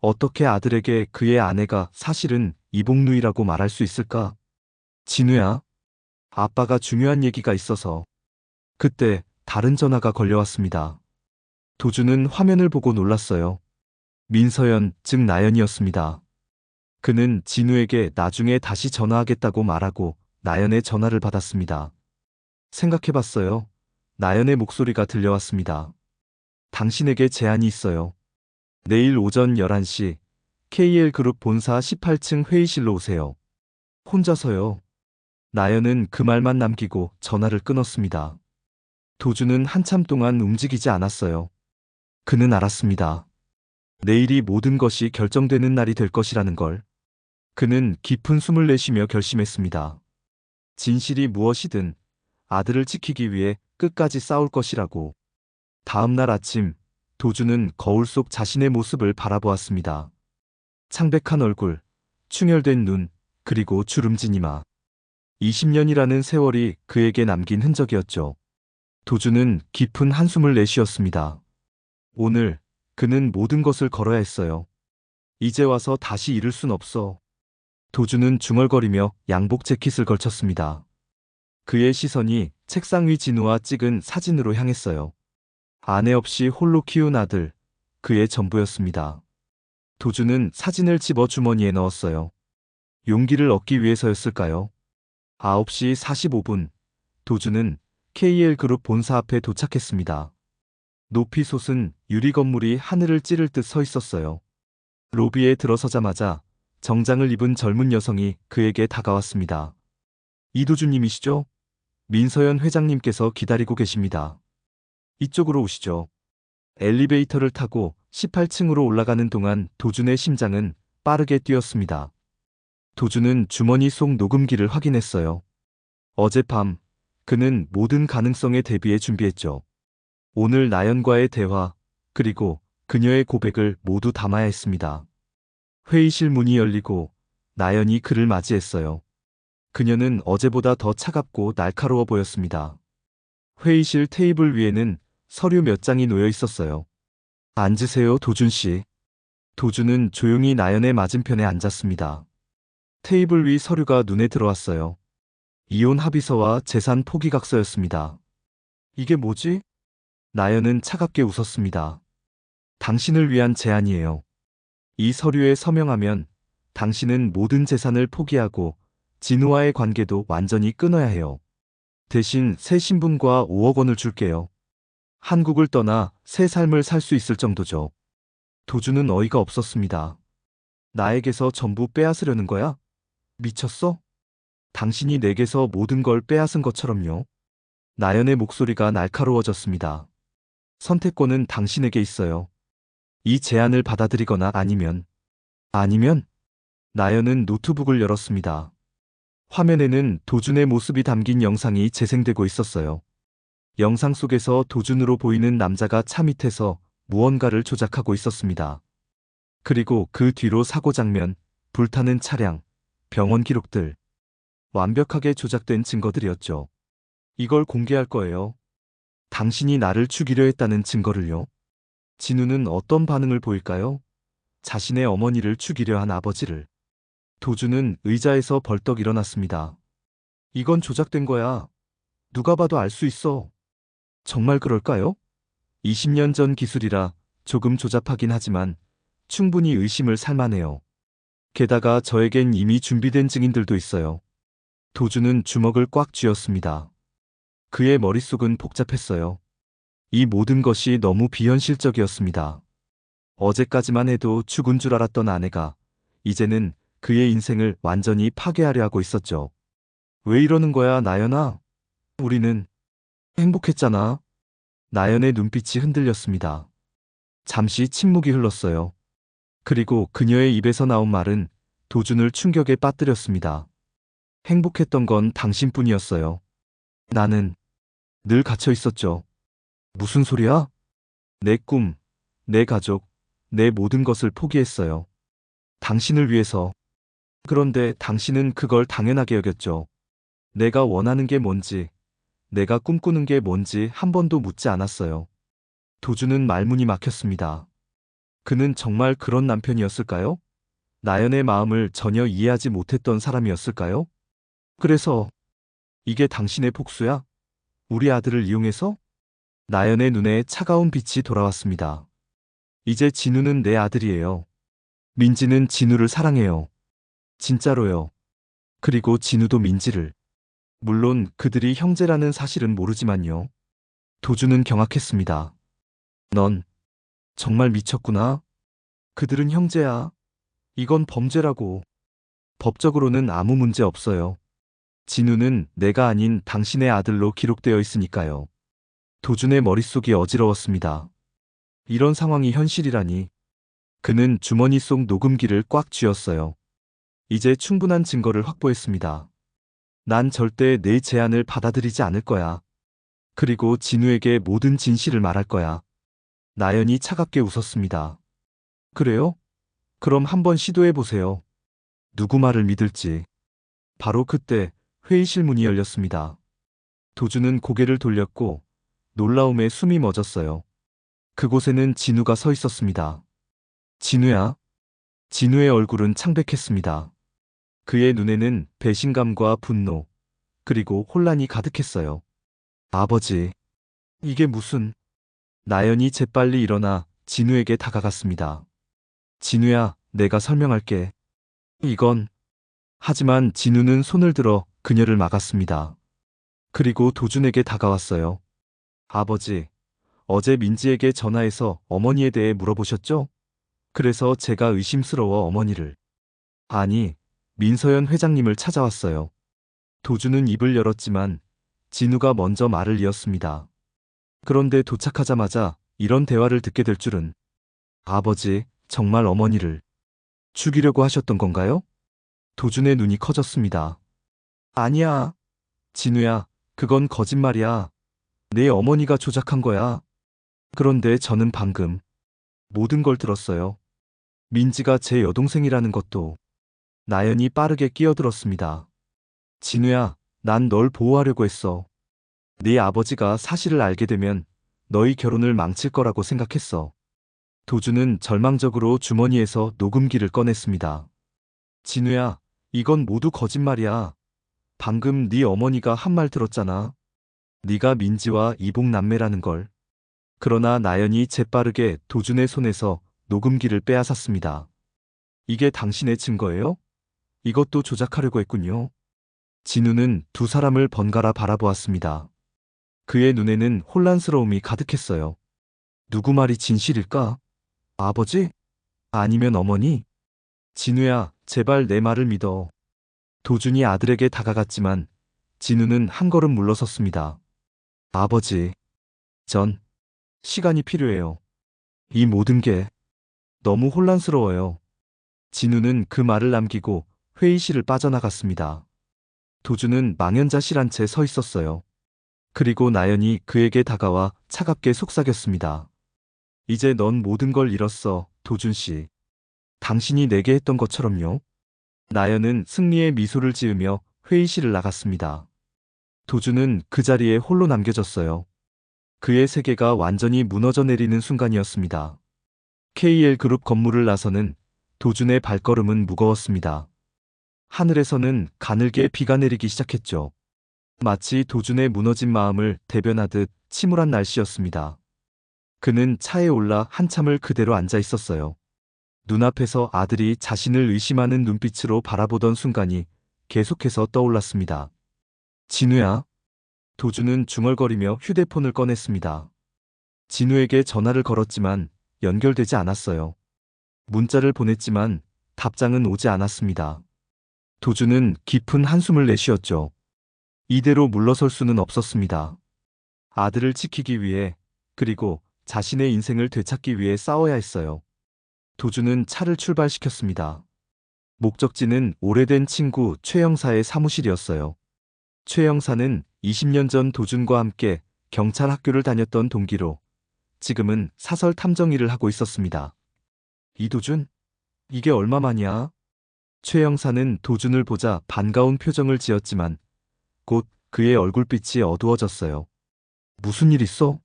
어떻게 아들에게 그의 아내가 사실은 이복누이라고 말할 수 있을까? 진우야, 아빠가 중요한 얘기가 있어서. 그때 다른 전화가 걸려왔습니다. 도주는 화면을 보고 놀랐어요. 민서연, 즉 나연이었습니다. 그는 진우에게 나중에 다시 전화하겠다고 말하고 나연의 전화를 받았습니다. 생각해봤어요. 나연의 목소리가 들려왔습니다. 당신에게 제안이 있어요. 내일 오전 11시 KL그룹 본사 18층 회의실로 오세요. 혼자서요. 나연은 그 말만 남기고 전화를 끊었습니다. 도주는 한참 동안 움직이지 않았어요. 그는 알았습니다. 내일이 모든 것이 결정되는 날이 될 것이라는 걸. 그는 깊은 숨을 내쉬며 결심했습니다. 진실이 무엇이든 아들을 지키기 위해 끝까지 싸울 것이라고. 다음 날 아침, 도주는 거울 속 자신의 모습을 바라보았습니다. 창백한 얼굴, 충혈된 눈, 그리고 주름진 이마. 20년이라는 세월이 그에게 남긴 흔적이었죠. 도주는 깊은 한숨을 내쉬었습니다. 오늘 그는 모든 것을 걸어야 했어요. 이제 와서 다시 잃을 순 없어. 도주는 중얼거리며 양복 재킷을 걸쳤습니다. 그의 시선이 책상 위 진우와 찍은 사진으로 향했어요. 아내 없이 홀로 키운 아들, 그의 전부였습니다. 도주는 사진을 집어 주머니에 넣었어요. 용기를 얻기 위해서였을까요? 9시 45분, 도주는 KL그룹 본사 앞에 도착했습니다. 높이 솟은 유리 건물이 하늘을 찌를 듯 서 있었어요. 로비에 들어서자마자 정장을 입은 젊은 여성이 그에게 다가왔습니다. 이도준님이시죠? 민서연 회장님께서 기다리고 계십니다. 이쪽으로 오시죠. 엘리베이터를 타고 18층으로 올라가는 동안 도준의 심장은 빠르게 뛰었습니다. 도준은 주머니 속 녹음기를 확인했어요. 어젯밤 그는 모든 가능성에 대비해 준비했죠. 오늘 나연과의 대화, 그리고 그녀의 고백을 모두 담아야 했습니다. 회의실 문이 열리고 나연이 그를 맞이했어요. 그녀는 어제보다 더 차갑고 날카로워 보였습니다. 회의실 테이블 위에는 서류 몇 장이 놓여 있었어요. 앉으세요, 도준 씨. 도준은 조용히 나연의 맞은편에 앉았습니다. 테이블 위 서류가 눈에 들어왔어요. 이혼 합의서와 재산 포기각서였습니다. 이게 뭐지? 나연은 차갑게 웃었습니다. 당신을 위한 제안이에요. 이 서류에 서명하면 당신은 모든 재산을 포기하고 진우와의 관계도 완전히 끊어야 해요. 대신 새 신분과 5억 원을 줄게요. 한국을 떠나 새 삶을 살 수 있을 정도죠. 도준은 어이가 없었습니다. 나에게서 전부 빼앗으려는 거야? 미쳤어? 당신이 내게서 모든 걸 빼앗은 것처럼요. 나연의 목소리가 날카로워졌습니다. 선택권은 당신에게 있어요. 이 제안을 받아들이거나 아니면 나연은 노트북을 열었습니다. 화면에는 도준의 모습이 담긴 영상이 재생되고 있었어요. 영상 속에서 도준으로 보이는 남자가 차 밑에서 무언가를 조작하고 있었습니다. 그리고 그 뒤로 사고 장면, 불타는 차량, 병원 기록들. 완벽하게 조작된 증거들이었죠. 이걸 공개할 거예요. 당신이 나를 죽이려 했다는 증거를요. 진우는 어떤 반응을 보일까요? 자신의 어머니를 죽이려 한 아버지를. 도준은 의자에서 벌떡 일어났습니다. 이건 조작된 거야. 누가 봐도 알 수 있어. 정말 그럴까요? 20년 전 기술이라 조금 조잡하긴 하지만 충분히 의심을 살만해요. 게다가 저에겐 이미 준비된 증인들도 있어요. 도준은 주먹을 꽉 쥐었습니다. 그의 머릿속은 복잡했어요. 이 모든 것이 너무 비현실적이었습니다. 어제까지만 해도 죽은 줄 알았던 아내가 이제는 그의 인생을 완전히 파괴하려 하고 있었죠. 왜 이러는 거야, 나연아? 우리는 행복했잖아. 나연의 눈빛이 흔들렸습니다. 잠시 침묵이 흘렀어요. 그리고 그녀의 입에서 나온 말은 도준을 충격에 빠뜨렸습니다. 행복했던 건 당신뿐이었어요. 나는 늘 갇혀 있었죠. 무슨 소리야? 내 꿈, 내 가족, 내 모든 것을 포기했어요. 당신을 위해서. 그런데 당신은 그걸 당연하게 여겼죠. 내가 원하는 게 뭔지, 내가 꿈꾸는 게 뭔지 한 번도 묻지 않았어요. 도준은 말문이 막혔습니다. 그는 정말 그런 남편이었을까요? 나연의 마음을 전혀 이해하지 못했던 사람이었을까요? 그래서 이게 당신의 복수야? 우리 아들을 이용해서? 나연의 눈에 차가운 빛이 돌아왔습니다. 이제 진우는 내 아들이에요. 민지는 진우를 사랑해요. 진짜로요. 그리고 진우도 민지를. 물론 그들이 형제라는 사실은 모르지만요. 도준은 경악했습니다. 넌 정말 미쳤구나. 그들은 형제야. 이건 범죄라고. 법적으로는 아무 문제 없어요. 진우는 내가 아닌 당신의 아들로 기록되어 있으니까요. 도준의 머릿속이 어지러웠습니다. 이런 상황이 현실이라니. 그는 주머니 속 녹음기를 꽉 쥐었어요. 이제 충분한 증거를 확보했습니다. 난 절대 내 제안을 받아들이지 않을 거야. 그리고 진우에게 모든 진실을 말할 거야. 나연이 차갑게 웃었습니다. 그래요? 그럼 한번 시도해 보세요. 누구 말을 믿을지. 바로 그때 회의실 문이 열렸습니다. 도준은 고개를 돌렸고 놀라움에 숨이 멎었어요. 그곳에는 진우가 서 있었습니다. 진우야. 진우의 얼굴은 창백했습니다. 그의 눈에는 배신감과 분노, 그리고 혼란이 가득했어요. 아버지, 이게 무슨... 나연이 재빨리 일어나 진우에게 다가갔습니다. 진우야, 내가 설명할게. 이건... 하지만 진우는 손을 들어 그녀를 막았습니다. 그리고 도준에게 다가왔어요. 아버지, 어제 민지에게 전화해서 어머니에 대해 물어보셨죠? 그래서 제가 의심스러워 어머니를. 아니, 민서연 회장님을 찾아왔어요. 도주는 입을 열었지만 진우가 먼저 말을 이었습니다. 그런데 도착하자마자 이런 대화를 듣게 될 줄은. 아버지, 정말 어머니를 죽이려고 하셨던 건가요? 도준의 눈이 커졌습니다. 아니야. 진우야, 그건 거짓말이야. 내 어머니가 조작한 거야. 그런데 저는 방금 모든 걸 들었어요. 민지가 제 여동생이라는 것도. 나연이 빠르게 끼어들었습니다. 진우야, 난 널 보호하려고 했어. 네 아버지가 사실을 알게 되면 너희 결혼을 망칠 거라고 생각했어. 도주는 절망적으로 주머니에서 녹음기를 꺼냈습니다. 진우야, 이건 모두 거짓말이야. 방금 네 어머니가 한 말 들었잖아. 네가 민지와 이복남매라는 걸. 그러나 나연이 재빠르게 도준의 손에서 녹음기를 빼앗았습니다. 이게 당신의 증거예요? 이것도 조작하려고 했군요. 진우는 두 사람을 번갈아 바라보았습니다. 그의 눈에는 혼란스러움이 가득했어요. 누구 말이 진실일까? 아버지? 아니면 어머니? 진우야, 제발 내 말을 믿어. 도준이 아들에게 다가갔지만 진우는 한 걸음 물러섰습니다. 아버지, 전 시간이 필요해요. 이 모든 게 너무 혼란스러워요. 진우는 그 말을 남기고 회의실을 빠져나갔습니다. 도준은 망연자실한 채 서 있었어요. 그리고 나연이 그에게 다가와 차갑게 속삭였습니다. 이제 넌 모든 걸 잃었어, 도준 씨. 당신이 내게 했던 것처럼요. 나연은 승리의 미소를 지으며 회의실을 나갔습니다. 도준은 그 자리에 홀로 남겨졌어요. 그의 세계가 완전히 무너져 내리는 순간이었습니다. KL그룹 건물을 나서는 도준의 발걸음은 무거웠습니다. 하늘에서는 가늘게 비가 내리기 시작했죠. 마치 도준의 무너진 마음을 대변하듯 침울한 날씨였습니다. 그는 차에 올라 한참을 그대로 앉아 있었어요. 눈앞에서 아들이 자신을 의심하는 눈빛으로 바라보던 순간이 계속해서 떠올랐습니다. 진우야. 도준은 중얼거리며 휴대폰을 꺼냈습니다. 진우에게 전화를 걸었지만 연결되지 않았어요. 문자를 보냈지만 답장은 오지 않았습니다. 도준은 깊은 한숨을 내쉬었죠. 이대로 물러설 수는 없었습니다. 아들을 지키기 위해, 그리고 자신의 인생을 되찾기 위해 싸워야 했어요. 도준은 차를 출발시켰습니다. 목적지는 오래된 친구 최 형사의 사무실이었어요. 최 형사는 20년 전 도준과 함께 경찰 학교를 다녔던 동기로 지금은 사설 탐정 일을 하고 있었습니다. 이도준? 이게 얼마만이야? 최 형사는 도준을 보자 반가운 표정을 지었지만 곧 그의 얼굴빛이 어두워졌어요. 무슨 일 있어?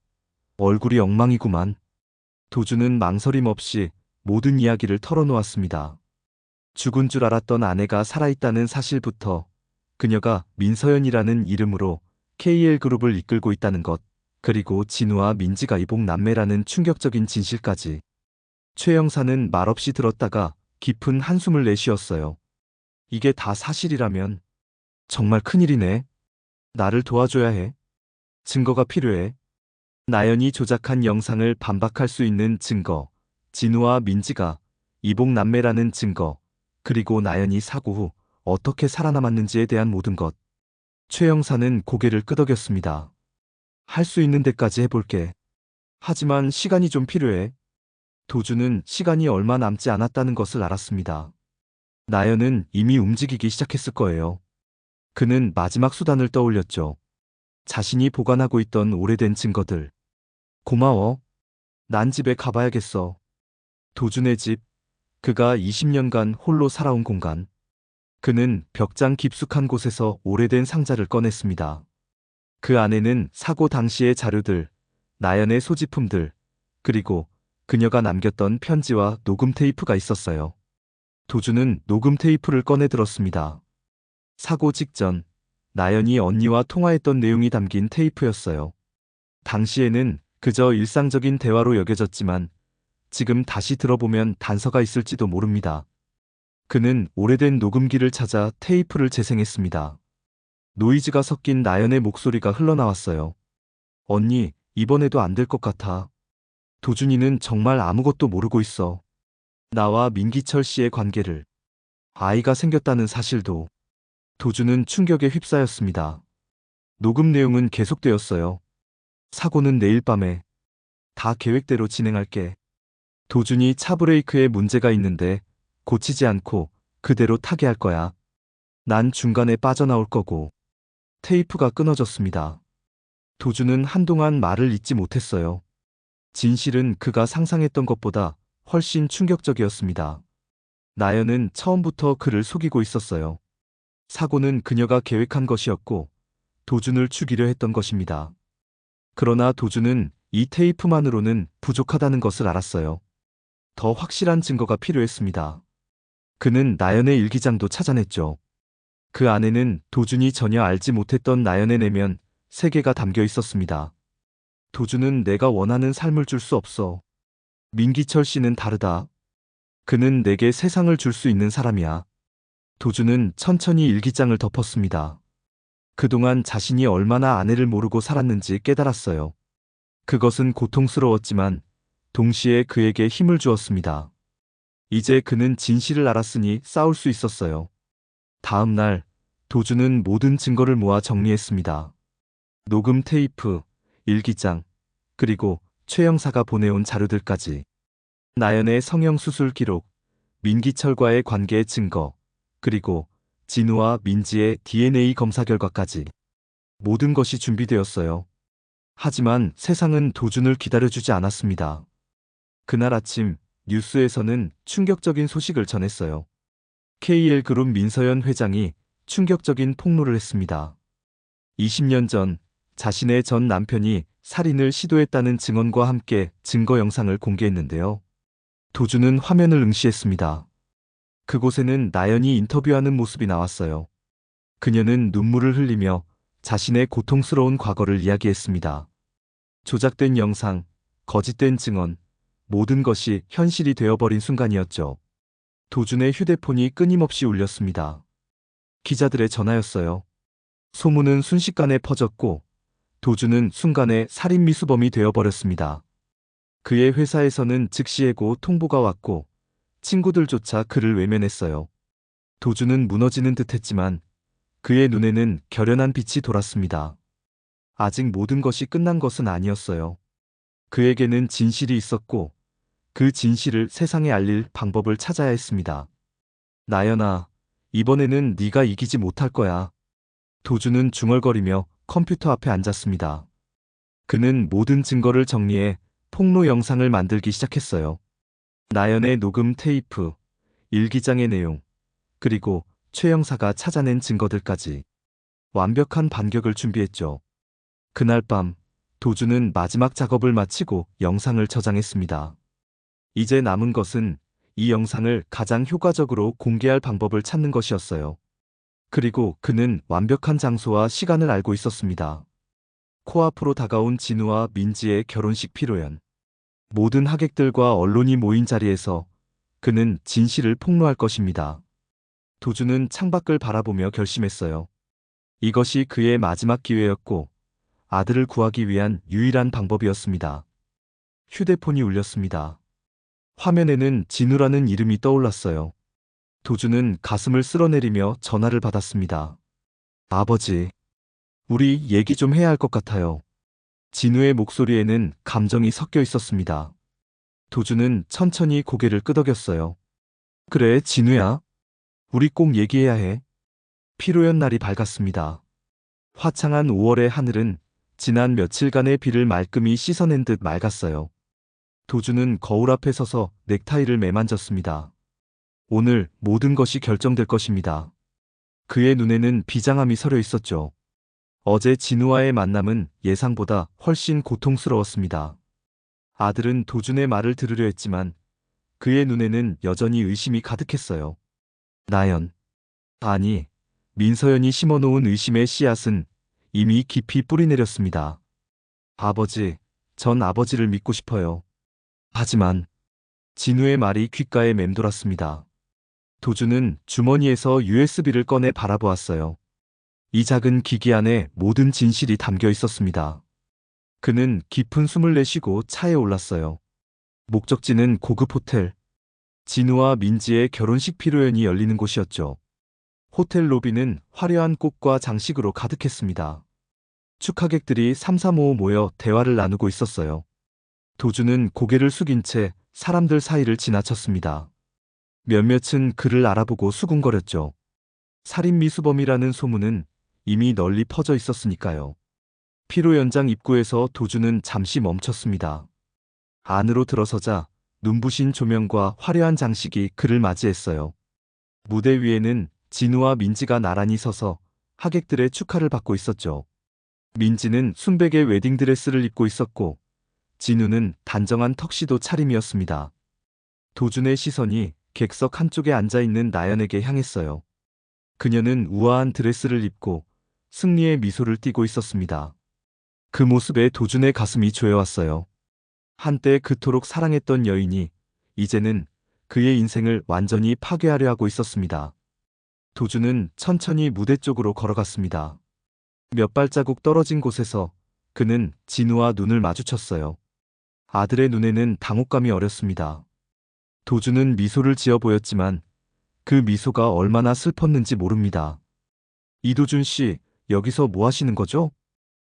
얼굴이 엉망이구만. 도준은 망설임 없이 모든 이야기를 털어놓았습니다. 죽은 줄 알았던 아내가 살아있다는 사실부터 그녀가 민서연이라는 이름으로 KL그룹을 이끌고 있다는 것, 그리고 진우와 민지가 이복남매라는 충격적인 진실까지. 최 형사는 말없이 들었다가 깊은 한숨을 내쉬었어요. 이게 다 사실이라면 정말 큰일이네. 나를 도와줘야 해. 증거가 필요해. 나연이 조작한 영상을 반박할 수 있는 증거, 진우와 민지가 이복남매라는 증거, 그리고 나연이 사고 후 어떻게 살아남았는지에 대한 모든 것. 최 형사는 고개를 끄덕였습니다. 할 수 있는 데까지 해볼게. 하지만 시간이 좀 필요해. 도주는 시간이 얼마 남지 않았다는 것을 알았습니다. 나연은 이미 움직이기 시작했을 거예요. 그는 마지막 수단을 떠올렸죠. 자신이 보관하고 있던 오래된 증거들. 고마워. 난 집에 가봐야겠어. 도준의 집. 그가 20년간 홀로 살아온 공간. 그는 벽장 깊숙한 곳에서 오래된 상자를 꺼냈습니다. 그 안에는 사고 당시의 자료들, 나연의 소지품들, 그리고 그녀가 남겼던 편지와 녹음 테이프가 있었어요. 도준은 녹음 테이프를 꺼내 들었습니다. 사고 직전, 나연이 언니와 통화했던 내용이 담긴 테이프였어요. 당시에는 그저 일상적인 대화로 여겨졌지만 지금 다시 들어보면 단서가 있을지도 모릅니다. 그는 오래된 녹음기를 찾아 테이프를 재생했습니다. 노이즈가 섞인 나연의 목소리가 흘러나왔어요. 언니, 이번에도 안 될 것 같아. 도준이는 정말 아무것도 모르고 있어. 나와 민기철 씨의 관계를, 아이가 생겼다는 사실도. 도준은 충격에 휩싸였습니다. 녹음 내용은 계속되었어요. 사고는 내일 밤에. 다 계획대로 진행할게. 도준이 차 브레이크에 문제가 있는데 고치지 않고 그대로 타게 할 거야. 난 중간에 빠져나올 거고. 테이프가 끊어졌습니다. 도준은 한동안 말을 잇지 못했어요. 진실은 그가 상상했던 것보다 훨씬 충격적이었습니다. 나연은 처음부터 그를 속이고 있었어요. 사고는 그녀가 계획한 것이었고 도준을 죽이려 했던 것입니다. 그러나 도준은 이 테이프만으로는 부족하다는 것을 알았어요. 더 확실한 증거가 필요했습니다. 그는 나연의 일기장도 찾아냈죠. 그 안에는 도준이 전혀 알지 못했던 나연의 내면 세계가 담겨 있었습니다. 도준은 내가 원하는 삶을 줄 수 없어. 민기철 씨는 다르다. 그는 내게 세상을 줄 수 있는 사람이야. 도준은 천천히 일기장을 덮었습니다. 그동안 자신이 얼마나 아내를 모르고 살았는지 깨달았어요. 그것은 고통스러웠지만 동시에 그에게 힘을 주었습니다. 이제 그는 진실을 알았으니 싸울 수 있었어요. 다음 날, 도준은 모든 증거를 모아 정리했습니다. 녹음 테이프, 일기장, 그리고 최 형사가 보내온 자료들까지. 나연의 성형수술 기록, 민기철과의 관계 증거, 그리고 진우와 민지의 DNA 검사 결과까지. 모든 것이 준비되었어요. 하지만 세상은 도준을 기다려주지 않았습니다. 그날 아침 뉴스에서는 충격적인 소식을 전했어요. KL그룹 민서연 회장이 충격적인 폭로를 했습니다. 20년 전 자신의 전 남편이 살인을 시도했다는 증언과 함께 증거 영상을 공개했는데요. 도준은 화면을 응시했습니다. 그곳에는 나연이 인터뷰하는 모습이 나왔어요. 그녀는 눈물을 흘리며 자신의 고통스러운 과거를 이야기했습니다. 조작된 영상, 거짓된 증언, 모든 것이 현실이 되어버린 순간이었죠. 도준의 휴대폰이 끊임없이 울렸습니다. 기자들의 전화였어요. 소문은 순식간에 퍼졌고 도준은 순간에 살인 미수범이 되어버렸습니다. 그의 회사에서는 즉시 해고 통보가 왔고 친구들조차 그를 외면했어요. 도준은 무너지는 듯했지만 그의 눈에는 결연한 빛이 돌았습니다. 아직 모든 것이 끝난 것은 아니었어요. 그에게는 진실이 있었고 그 진실을 세상에 알릴 방법을 찾아야 했습니다. 나연아, 이번에는 네가 이기지 못할 거야. 도준은 중얼거리며 컴퓨터 앞에 앉았습니다. 그는 모든 증거를 정리해 폭로 영상을 만들기 시작했어요. 나연의 녹음 테이프, 일기장의 내용, 그리고 최 형사가 찾아낸 증거들까지. 완벽한 반격을 준비했죠. 그날 밤, 도준은 마지막 작업을 마치고 영상을 저장했습니다. 이제 남은 것은 이 영상을 가장 효과적으로 공개할 방법을 찾는 것이었어요. 그리고 그는 완벽한 장소와 시간을 알고 있었습니다. 코앞으로 다가온 진우와 민지의 결혼식 피로연. 모든 하객들과 언론이 모인 자리에서 그는 진실을 폭로할 것입니다. 도준은 창밖을 바라보며 결심했어요. 이것이 그의 마지막 기회였고 아들을 구하기 위한 유일한 방법이었습니다. 휴대폰이 울렸습니다. 화면에는 진우라는 이름이 떠올랐어요. 도준은 가슴을 쓸어내리며 전화를 받았습니다. 아버지, 우리 얘기 좀 해야 할 것 같아요. 진우의 목소리에는 감정이 섞여 있었습니다. 도준은 천천히 고개를 끄덕였어요. 그래, 진우야. 우리 꼭 얘기해야 해. 피로연 날이 밝았습니다. 화창한 5월의 하늘은 지난 며칠간의 비를 말끔히 씻어낸 듯 맑았어요. 도준은 거울 앞에 서서 넥타이를 매만졌습니다. 오늘 모든 것이 결정될 것입니다. 그의 눈에는 비장함이 서려 있었죠. 어제 진우와의 만남은 예상보다 훨씬 고통스러웠습니다. 아들은 도준의 말을 들으려 했지만 그의 눈에는 여전히 의심이 가득했어요. 나연. 아니, 민서연이 심어놓은 의심의 씨앗은 이미 깊이 뿌리내렸습니다. 아버지, 전 아버지를 믿고 싶어요. 하지만 진우의 말이 귓가에 맴돌았습니다. 도준은 주머니에서 USB를 꺼내 바라보았어요. 이 작은 기기 안에 모든 진실이 담겨 있었습니다. 그는 깊은 숨을 내쉬고 차에 올랐어요. 목적지는 고급 호텔. 진우와 민지의 결혼식 피로연이 열리는 곳이었죠. 호텔 로비는 화려한 꽃과 장식으로 가득했습니다. 축하객들이 삼삼오오 모여 대화를 나누고 있었어요. 도주는 고개를 숙인 채 사람들 사이를 지나쳤습니다. 몇몇은 그를 알아보고 수군거렸죠. 살인미수범이라는 소문은 이미 널리 퍼져 있었으니까요. 피로 연장 입구에서 도주는 잠시 멈췄습니다. 안으로 들어서자 눈부신 조명과 화려한 장식이 그를 맞이했어요. 무대 위에는 진우와 민지가 나란히 서서 하객들의 축하를 받고 있었죠. 민지는 순백의 웨딩드레스를 입고 있었고 진우는 단정한 턱시도 차림이었습니다. 도준의 시선이 객석 한쪽에 앉아있는 나연에게 향했어요. 그녀는 우아한 드레스를 입고 승리의 미소를 띠고 있었습니다. 그 모습에 도준의 가슴이 조여왔어요. 한때 그토록 사랑했던 여인이 이제는 그의 인생을 완전히 파괴하려 하고 있었습니다. 도준은 천천히 무대 쪽으로 걸어갔습니다. 몇 발자국 떨어진 곳에서 그는 진우와 눈을 마주쳤어요. 아들의 눈에는 당혹감이 어렸습니다. 도준은 미소를 지어 보였지만 그 미소가 얼마나 슬펐는지 모릅니다. 이도준 씨, 여기서 뭐 하시는 거죠?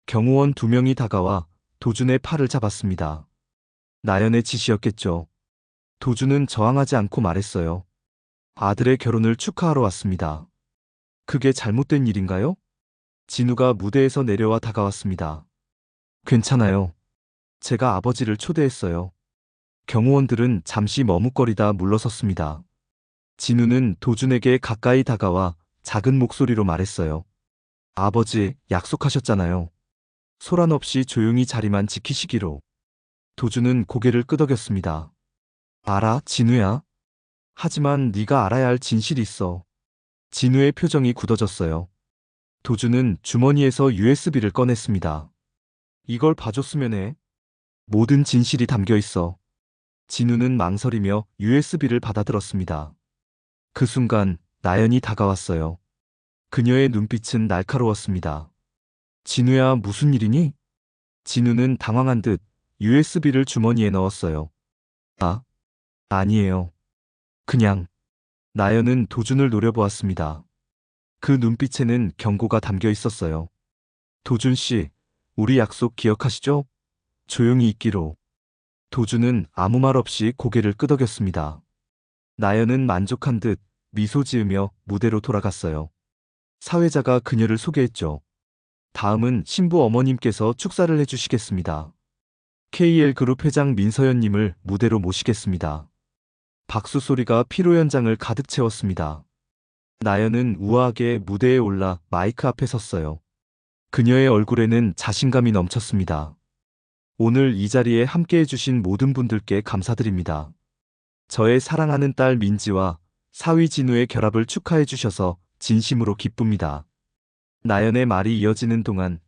경호원 2명이 다가와 도준의 팔을 잡았습니다. 나연의 지시였겠죠. 도준은 저항하지 않고 말했어요. 아들의 결혼을 축하하러 왔습니다. 그게 잘못된 일인가요? 진우가 무대에서 내려와 다가왔습니다. 괜찮아요. 제가 아버지를 초대했어요. 경호원들은 잠시 머뭇거리다 물러섰습니다. 진우는 도준에게 가까이 다가와 작은 목소리로 말했어요. 아버지, 약속하셨잖아요. 소란 없이 조용히 자리만 지키시기로. 도준은 고개를 끄덕였습니다. 알아, 진우야. 하지만 네가 알아야 할 진실이 있어. 진우의 표정이 굳어졌어요. 도준은 주머니에서 USB를 꺼냈습니다. 이걸 봐줬으면 해. 모든 진실이 담겨 있어. 진우는 망설이며 USB를 받아들었습니다. 그 순간 나연이 다가왔어요. 그녀의 눈빛은 날카로웠습니다. 진우야, 무슨 일이니? 진우는 당황한 듯 USB를 주머니에 넣었어요. 아니에요. 그냥. 나연은 도준을 노려보았습니다. 그 눈빛에는 경고가 담겨 있었어요. 도준 씨, 우리 약속 기억하시죠? 조용히 있기로. 도준은 아무 말 없이 고개를 끄덕였습니다. 나연은 만족한 듯 미소 지으며 무대로 돌아갔어요. 사회자가 그녀를 소개했죠. 다음은 신부 어머님께서 축사를 해주시겠습니다. KL그룹 회장 민서연님을 무대로 모시겠습니다. 박수 소리가 피로 연장을 가득 채웠습니다. 나연은 우아하게 무대에 올라 마이크 앞에 섰어요. 그녀의 얼굴에는 자신감이 넘쳤습니다. 오늘 이 자리에 함께 해주신 모든 분들께 감사드립니다. 저의 사랑하는 딸 민지와 사위 진우의 결합을 축하해 주셔서 진심으로 기쁩니다. 나연의 말이 이어지는 동안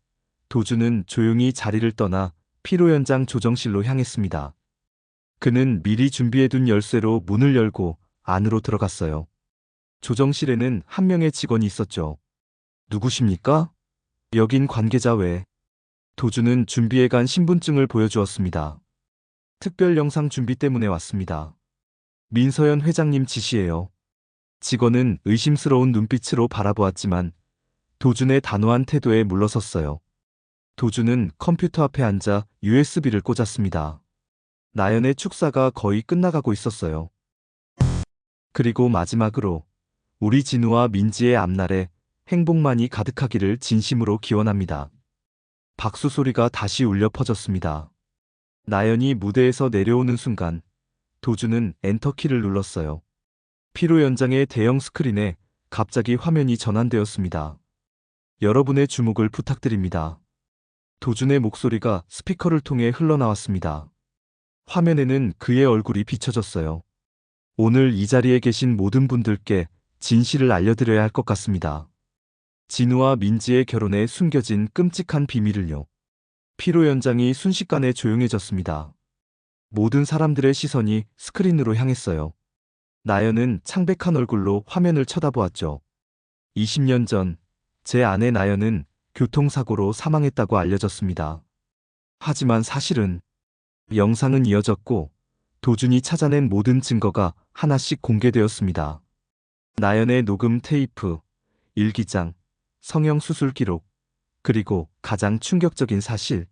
도준은 조용히 자리를 떠나 피로연장 조정실로 향했습니다. 그는 미리 준비해둔 열쇠로 문을 열고 안으로 들어갔어요. 조정실에는 한 명의 직원이 있었죠. 누구십니까? 여긴 관계자 외. 도준은 준비해간 신분증을 보여주었습니다. 특별 영상 준비 때문에 왔습니다. 민서연 회장님 지시예요. 직원은 의심스러운 눈빛으로 바라보았지만 도준의 단호한 태도에 물러섰어요. 도준은 컴퓨터 앞에 앉아 USB를 꽂았습니다. 나연의 축사가 거의 끝나가고 있었어요. 그리고 마지막으로 우리 진우와 민지의 앞날에 행복만이 가득하기를 진심으로 기원합니다. 박수 소리가 다시 울려 퍼졌습니다. 나연이 무대에서 내려오는 순간 도준은 엔터키를 눌렀어요. 피로 연장의 대형 스크린에 갑자기 화면이 전환되었습니다. 여러분의 주목을 부탁드립니다. 도준의 목소리가 스피커를 통해 흘러나왔습니다. 화면에는 그의 얼굴이 비춰졌어요. 오늘 이 자리에 계신 모든 분들께 진실을 알려드려야 할 것 같습니다. 진우와 민지의 결혼에 숨겨진 끔찍한 비밀을요. 피로 연장이 순식간에 조용해졌습니다. 모든 사람들의 시선이 스크린으로 향했어요. 나연은 창백한 얼굴로 화면을 쳐다보았죠. 20년 전 제 아내 나연은 교통사고로 사망했다고 알려졌습니다. 하지만 사실은 영상은 이어졌고 도준이 찾아낸 모든 증거가 하나씩 공개되었습니다. 나연의 녹음 테이프, 일기장, 성형수술 기록, 그리고 가장 충격적인 사실,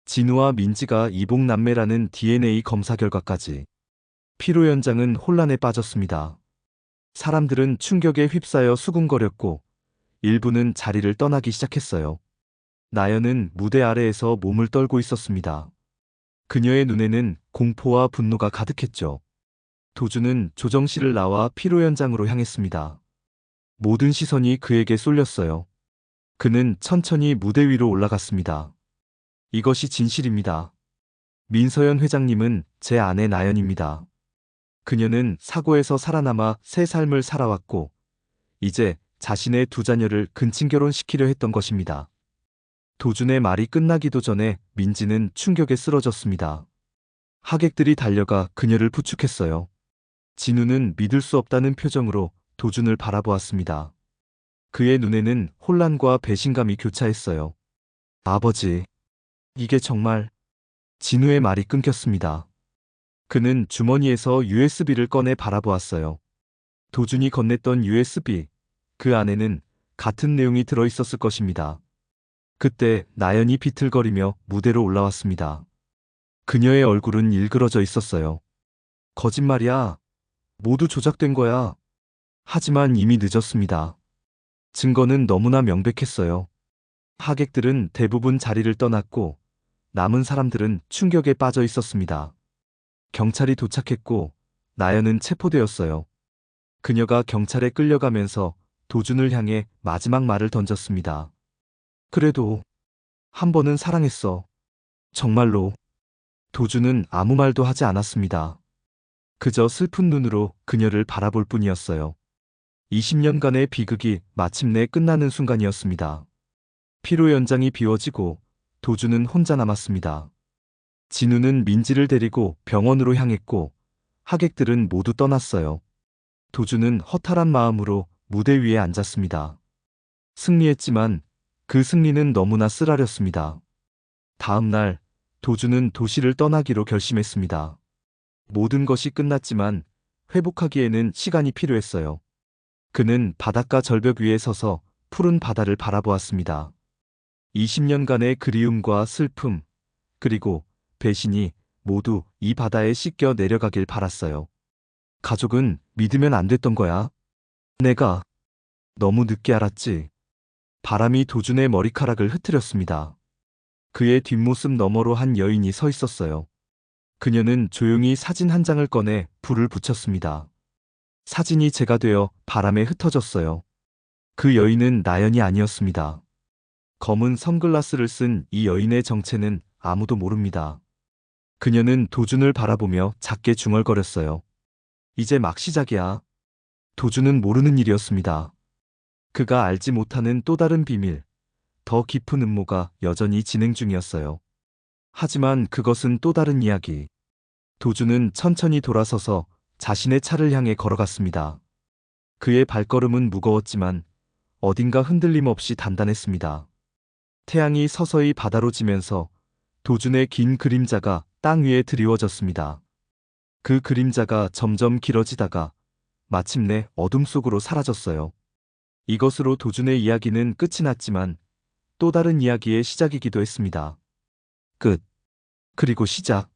진우와 민지가 이복남매라는 DNA 검사 결과까지. 피로 연장은 혼란에 빠졌습니다. 사람들은 충격에 휩싸여 수군거렸고 일부는 자리를 떠나기 시작했어요. 나연은 무대 아래에서 몸을 떨고 있었습니다. 그녀의 눈에는 공포와 분노가 가득했죠. 도준은 조정실을 나와 피로 연장으로 향했습니다. 모든 시선이 그에게 쏠렸어요. 그는 천천히 무대 위로 올라갔습니다. 이것이 진실입니다. 민서연 회장님은 제 아내 나연입니다. 그녀는 사고에서 살아남아 새 삶을 살아왔고 이제 자신의 두 자녀를 근친결혼시키려 했던 것입니다. 도준의 말이 끝나기도 전에 민지는 충격에 쓰러졌습니다. 하객들이 달려가 그녀를 부축했어요. 진우는 믿을 수 없다는 표정으로 도준을 바라보았습니다. 그의 눈에는 혼란과 배신감이 교차했어요. 아버지, 이게 정말... 진우의 말이 끊겼습니다. 그는 주머니에서 USB를 꺼내 바라보았어요. 도준이 건넸던 USB, 그 안에는 같은 내용이 들어있었을 것입니다. 그때 나연이 비틀거리며 무대로 올라왔습니다. 그녀의 얼굴은 일그러져 있었어요. 거짓말이야. 모두 조작된 거야. 하지만 이미 늦었습니다. 증거는 너무나 명백했어요. 하객들은 대부분 자리를 떠났고 남은 사람들은 충격에 빠져 있었습니다. 경찰이 도착했고 나연은 체포되었어요. 그녀가 경찰에 끌려가면서 도준을 향해 마지막 말을 던졌습니다. 그래도 한 번은 사랑했어. 정말로. 도준은 아무 말도 하지 않았습니다. 그저 슬픈 눈으로 그녀를 바라볼 뿐이었어요. 20년간의 비극이 마침내 끝나는 순간이었습니다. 피로 연장이 비워지고 도준은 혼자 남았습니다. 진우는 민지를 데리고 병원으로 향했고 하객들은 모두 떠났어요. 도준은 허탈한 마음으로 무대 위에 앉았습니다. 승리했지만 그 승리는 너무나 쓰라렸습니다. 다음 날 도준은 도시를 떠나기로 결심했습니다. 모든 것이 끝났지만 회복하기에는 시간이 필요했어요. 그는 바닷가 절벽 위에 서서 푸른 바다를 바라보았습니다. 20년간의 그리움과 슬픔, 그리고 배신이 모두 이 바다에 씻겨 내려가길 바랐어요. 가족은 믿으면 안 됐던 거야. 내가 너무 늦게 알았지. 바람이 도준의 머리카락을 흐트렸습니다. 그의 뒷모습 너머로 한 여인이 서 있었어요. 그녀는 조용히 사진 한 장을 꺼내 불을 붙였습니다. 사진이 재가 되어 바람에 흩어졌어요. 그 여인은 나연이 아니었습니다. 검은 선글라스를 쓴 이 여인의 정체는 아무도 모릅니다. 그녀는 도준을 바라보며 작게 중얼거렸어요. 이제 막 시작이야. 도준은 모르는 일이었습니다. 그가 알지 못하는 또 다른 비밀, 더 깊은 음모가 여전히 진행 중이었어요. 하지만 그것은 또 다른 이야기. 도준은 천천히 돌아서서 자신의 차를 향해 걸어갔습니다. 그의 발걸음은 무거웠지만 어딘가 흔들림 없이 단단했습니다. 태양이 서서히 바다로 지면서 도준의 긴 그림자가 땅 위에 드리워졌습니다. 그 그림자가 점점 길어지다가 마침내 어둠 속으로 사라졌어요. 이것으로 도준의 이야기는 끝이 났지만 또 다른 이야기의 시작이기도 했습니다. 끝. 그리고 시작.